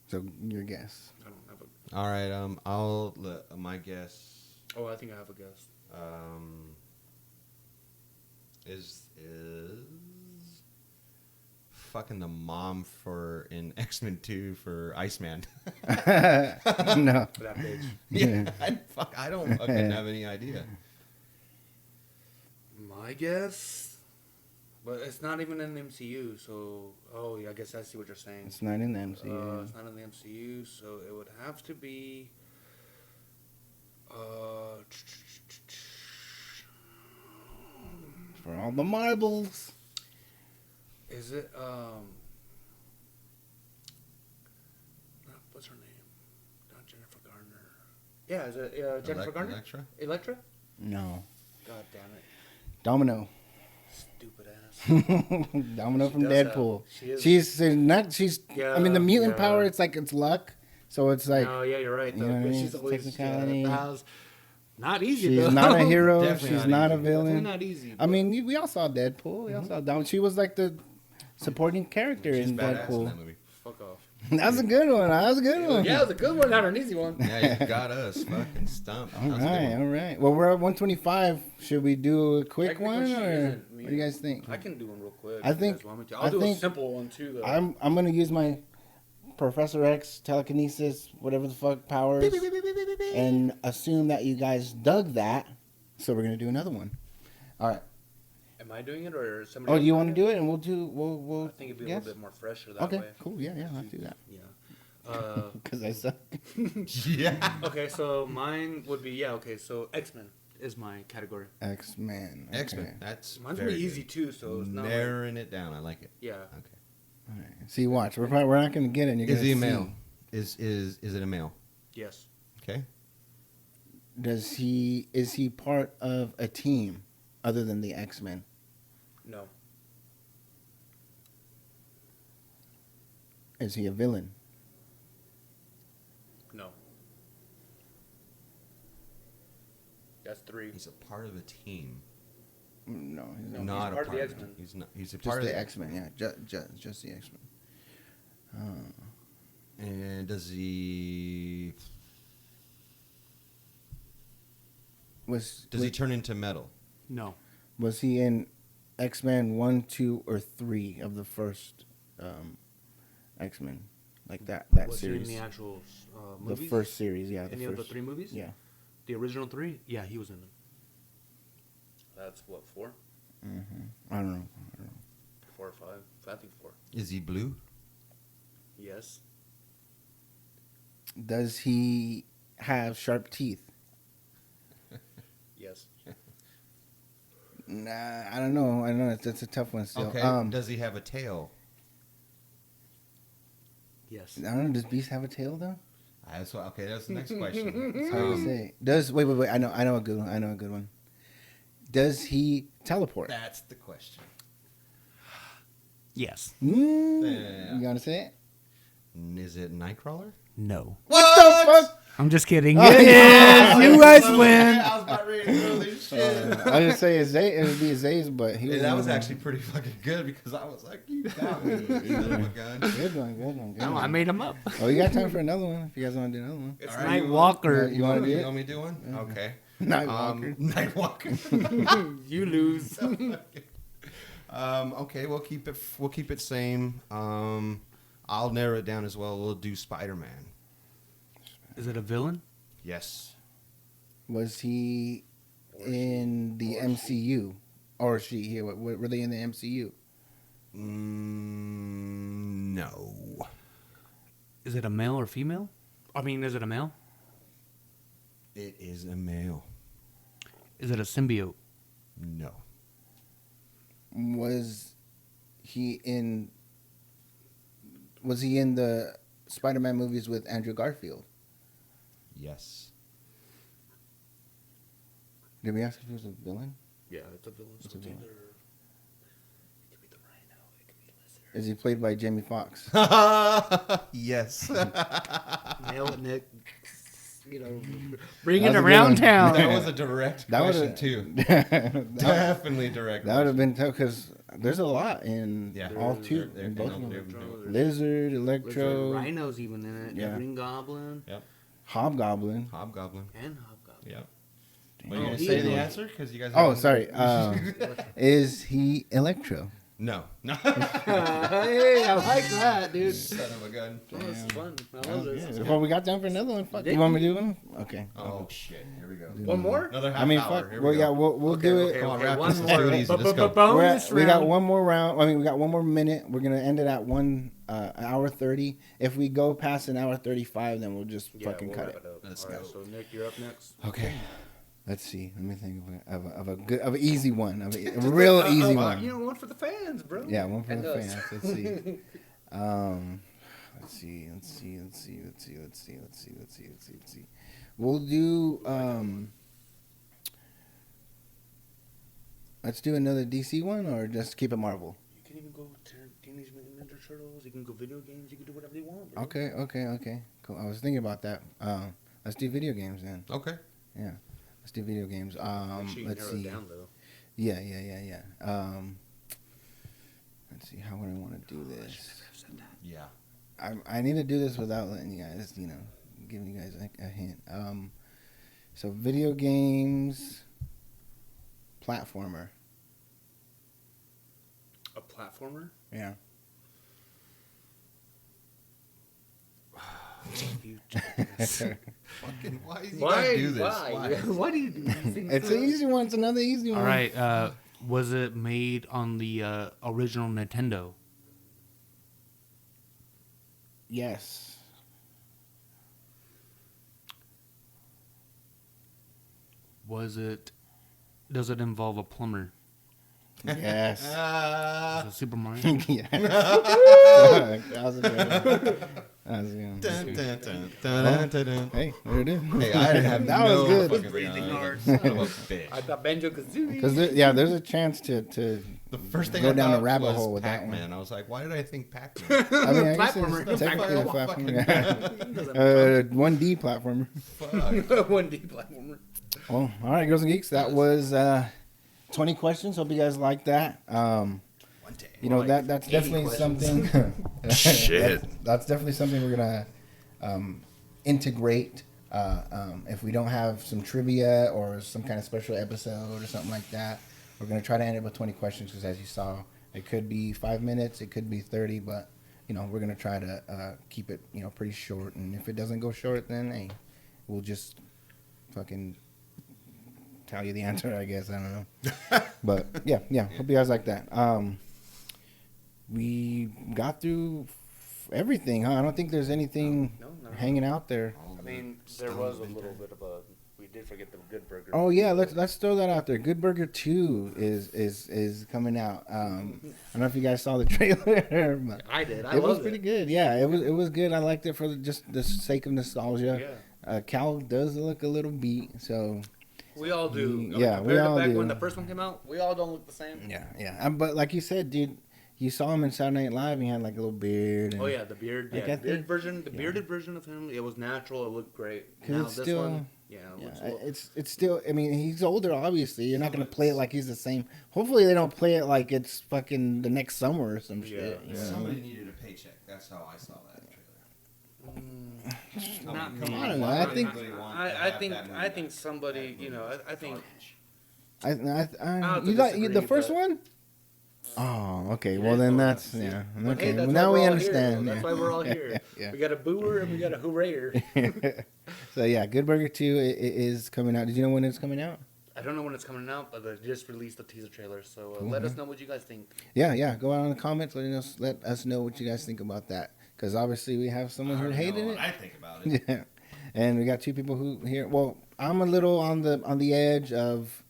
So your guess. I don't have a. All right. I'll my guess. Oh, I think I have a guess. Is fucking the mom for in X-Men 2 for Iceman. no. For that bitch. Yeah, I don't fucking have any idea. My guess, but it's not even in the MCU. So, oh yeah, I guess I see what you're saying. It's not in the MCU. It's not in the MCU, so it would have to be. For all the marbles. Is it what's her name? Not Jennifer Garner. Yeah, is it Jennifer Garner? Elektra? Electra? No. God damn it. Domino. Stupid ass. Domino She from does Deadpool. have- she is- She's I mean the mutant power, it's like it's luck. So it's like No, yeah, you're right. you know what I mean? She's always Technicality. not easy. she's though. not a hero. Definitely She's not not a easy. villain. Definitely not easy. I mean, we all saw Deadpool. We all saw Domino. She was like the supporting character She's in badass in Deadpool. that movie. fuck off. That was a good one. That was a good one. Yeah, it was a good one, not an easy one. Yeah, you got us fucking stumped. All right, all right. Well, we're at 125. Should we do a quick Technically, one, she or isn't. what do you guys think? I can do one real quick. I if you think- guys want me to. I I'll do a think- simple one too, though. I'm gonna use my Professor X telekinesis, whatever the fuck powers, and assume that you guys dug that. So we're gonna do another one. All right. Am I doing it or is somebody? Oh, else do you want to doing do it, and we'll I think it'd be a yes? little bit more fresher that Okay, way. cool. Yeah, I'll do that. Yeah. Because I suck. Yeah. Okay, so mine would be okay. So X-Men is my category. X-Men. Okay. X-Men. That's Mine's very pretty easy good. too, so it's not. Like, Narrowing it down. I like it. yeah. Okay. All right. See, watch. We're not gonna get it. And you're Is gonna he a see. male? Is it a male? Yes. Okay. Is he part of a team other than the X-Men? No. Is he a villain? No. That's 3. He's a part of a team. No, he's No, not. he's Not part a of the part X-Men. He's not. He's a Just part of the X-Men. Yeah, just the X-Men. And does he Was he turn into metal? No. Was he in X-Men 1, 2, or 3 of the first X-Men? Like that Was series? he in the actual The movies? first series, yeah. Any of the 3 movies? Yeah. The original 3? Yeah, he was in them. That's what, 4? Mm-hmm. I don't know. 4 or 5? I think 4. Is he blue? Yes. Does he have sharp teeth? Yes. Nah, I don't know. I don't know. That's a tough one still. Okay. Does he have a tail? Yes. I don't know. Does Beast have a tail though? That's the next question. It's hard to say. Wait. I know a good one. Does he teleport? That's the question. Yes. You gonna say it? Is it Nightcrawler? No. What the fuck? I'm just kidding. It is. You guys win. I was about ready to throw this shit. I didn't say it would be Zay's, but he was. That was actually pretty fucking good because I was like, you got me. Son of a gun. Good one. No, I made him up. Oh, you got time for another one if you guys want to do another one. It's All right, Night Walker. You want to do You it? want me to do one? Okay. Night Walker. Nightwalker. You lose. Okay, we'll keep it same. I'll narrow it down as well. We'll do Spider-Man. Is it a villain? Yes. Was he in the MCU? Or she? Were they in the MCU? No. Is it a male or female? I mean, is it a male? It is a male. Is it a symbiote? No. Was he in the Spider-Man movies with Andrew Garfield? Yes. Did we ask if he was a villain? Yeah, it's a villain. So it's either it could be the Rhino, it could be Lizard. Is he played by Jamie Foxx? Yes. Nail it, Nick. You know, Bring That it was a good around one. town. That was a direct That question would've- too. that Definitely direct. would have been tough because there's a lot in Yeah. all two. They're- In they both know of they're- them. Lizard, Electro, Rhino's even in it. Yeah. Green Goblin Yep. Hobgoblin. Hobgoblin. and Hobgoblin. Yep. What are you Oh, gonna he say is the one. answer? Because you guys. Oh, haven't- sorry. Is he Electro? No. No. Hey, I like that, dude. Son of a gun. Oh, this is fun. I love this. Well, we got time for another one. Fuck. You want me to do one? Okay. Oh shit! Here we go. One more? Another half I mean, hour. fuck. Here Well, we yeah, go. we'll do it. Come on, wrap one this. more. Let's do it easy. Let's go. Bonus We got round. one more round. I mean, we got one more minute. We're gonna end it at 1 hour 30. If we go past an hour 35, then we'll just fucking cut it. Let's All right, go. so Nick, you're up next. Okay. Let's see. Let me think of an easy one, of a real easy one. You know, one for the fans, bro. Yeah, one for And the us. fans. Let's see. Let's see. We'll do. Let's do another DC one, or just keep it Marvel. You can even go Teenage Mutant Ninja Turtles. You can go video games. You can do whatever you want, bro. Okay. Cool. I was thinking about that. Let's do video games then. Okay. Yeah, let's do video games. Make sure you Let's narrow it see. down, though. Yeah. Let's see. How would I want to do this? Yeah. I need to do this without letting you guys, giving you guys a hint. So video games, platformer. A platformer? Yeah. Fucking why do you Why gotta do this? Why do you do these things? It's an easy one. It's another easy one. All right. Was it made on the original Nintendo? Yes. Does it involve a plumber? Yes. Is it Super Mario? Yes. That was a good one. That was a good one. Dun, dun, dun, dun, dun, dun. Hey, there it is. Hey, I have That no was good. fucking Breathing idea. hard. Son of a bitch. I thought Banjo Kazooie. Because there's a chance to The first thing go I down thought a rabbit was hole with that Pac-Man. one. I was like, why did I think Pac-Man? I mean, I guess Platformer. it's technically a Fucking- platformer. 1D platformer. Fuck. 1D platformer. Well, all right, girls and geeks. That was 20 questions. Hope you guys like that. That's definitely something. Shit. That's definitely something we're gonna integrate. If we don't have some trivia or some kind of special episode or something like that, we're gonna try to end it with 20 questions because, as you saw, it could be 5 minutes, it could be 30, but we're gonna try to keep it pretty short. And if it doesn't go short, then hey, we'll just fucking tell you the answer, I guess. I don't know. But yeah. Hope you guys like that. We got through everything, huh? I don't think there's anything No. hanging out there. I mean, there was a little bit of a. We did forget the Good Burger. Oh yeah, let's throw that out there. Good Burger 2 is coming out. I don't know if you guys saw the trailer. But I did. it was pretty good. Yeah, it was good. I liked it for just the sake of nostalgia. Yeah. Cal does look a little beat, so We all do. Yeah, we Compared to all back do. when the first one came out, we all don't look the same. yeah. But like you said, dude, you saw him in Saturday Night Live. He had like a little beard. And, oh yeah, the beard. Like, Yeah, bearded version of him. It was natural. It looked great. Now this still, one, it's still. I mean, he's older. Obviously, you're not gonna play it like he's the same. Hopefully, they don't play it like it's fucking the next summer or some shit. You know? Somebody needed a paycheck. That's how I saw that trailer. Not me. I don't know. I think somebody. You know, I think. You got the first one? Oh, okay. Well, then that's yeah. Okay. Well, now we understand. That's why we're all here. Yeah. We got a booer and we got a hoorayer. So yeah, Good Burger 2 is coming out. Did you know when it's coming out? I don't know when it's coming out, but they just released the teaser trailer. So let us know what you guys think. Yeah. Go out in the comments. Let us know what you guys think about that. Because obviously we have someone who hated it. I think about it. Yeah. And we got two people who here. Well, I'm a little on the edge of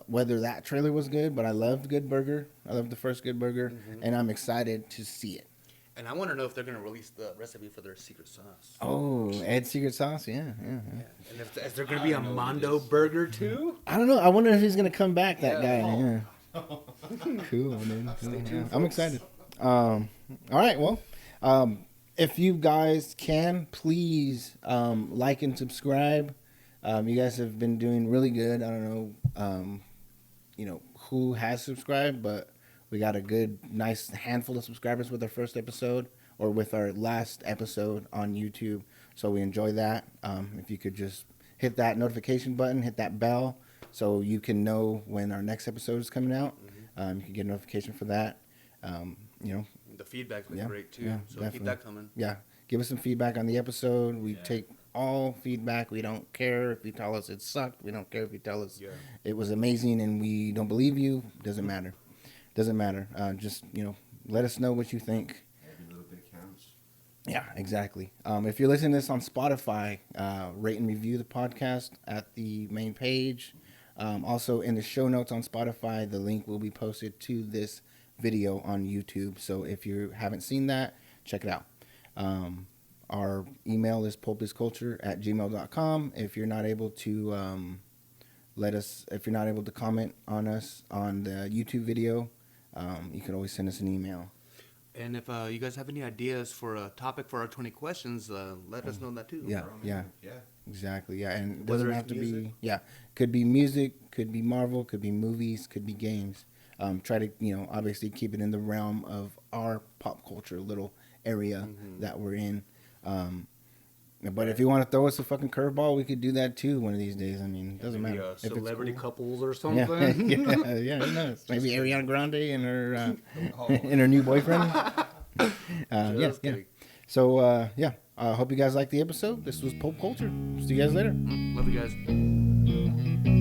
whether that trailer was good, but I loved Good Burger. I loved the first Good Burger, and I'm excited to see it. And I want to know if they're going to release the recipe for their secret sauce. Oh, Ed's secret sauce, yeah. And is there going to be a Mondo burger too? I don't know. I wonder if he's going to come back. That guy. Yeah. Cool, man. Cool. Yeah. I'm excited. All right. Well, if you guys can, please like and subscribe. You guys have been doing really good. I don't know, who has subscribed, but we got a good, nice handful of subscribers with our first episode or with our last episode on YouTube. So we enjoy that. If you could just hit that notification button, hit that bell, so you can know when our next episode is coming out. You can get a notification for that. The feedback's been great too. Yeah, so definitely. Keep that coming. Yeah, give us some feedback on the episode. We take all feedback. We don't care if you tell us it sucked. We don't care if you tell us it was amazing and we don't believe you. Doesn't matter. Just let us know what you think. Every little bit counts. Yeah, exactly. If you're listening to this on Spotify, rate and review the podcast at the main page. Also in the show notes on Spotify, the link will be posted to this video on YouTube. So if you haven't seen that, check it out. Our email is pulpisculture@gmail.com. If you're not able to if you're not able to comment on us on the YouTube video, you can always send us an email. And if you guys have any ideas for a topic for our 20 questions, let us know that too. Yeah. Exactly. Yeah, and it Whether doesn't it's have to music. be. Yeah, could be music, could be Marvel, could be movies, could be games. Try to obviously keep it in the realm of our pop culture little area that we're in. But if you want to throw us a fucking curveball, we could do that too one of these days. I mean, it doesn't matter. If Celebrity it's couples or something. Yeah, who knows? Maybe Ariana Grande and her and her new boyfriend. Yeah. So I hope you guys liked the episode. This was Pulp Culture. See you guys later. Love you guys.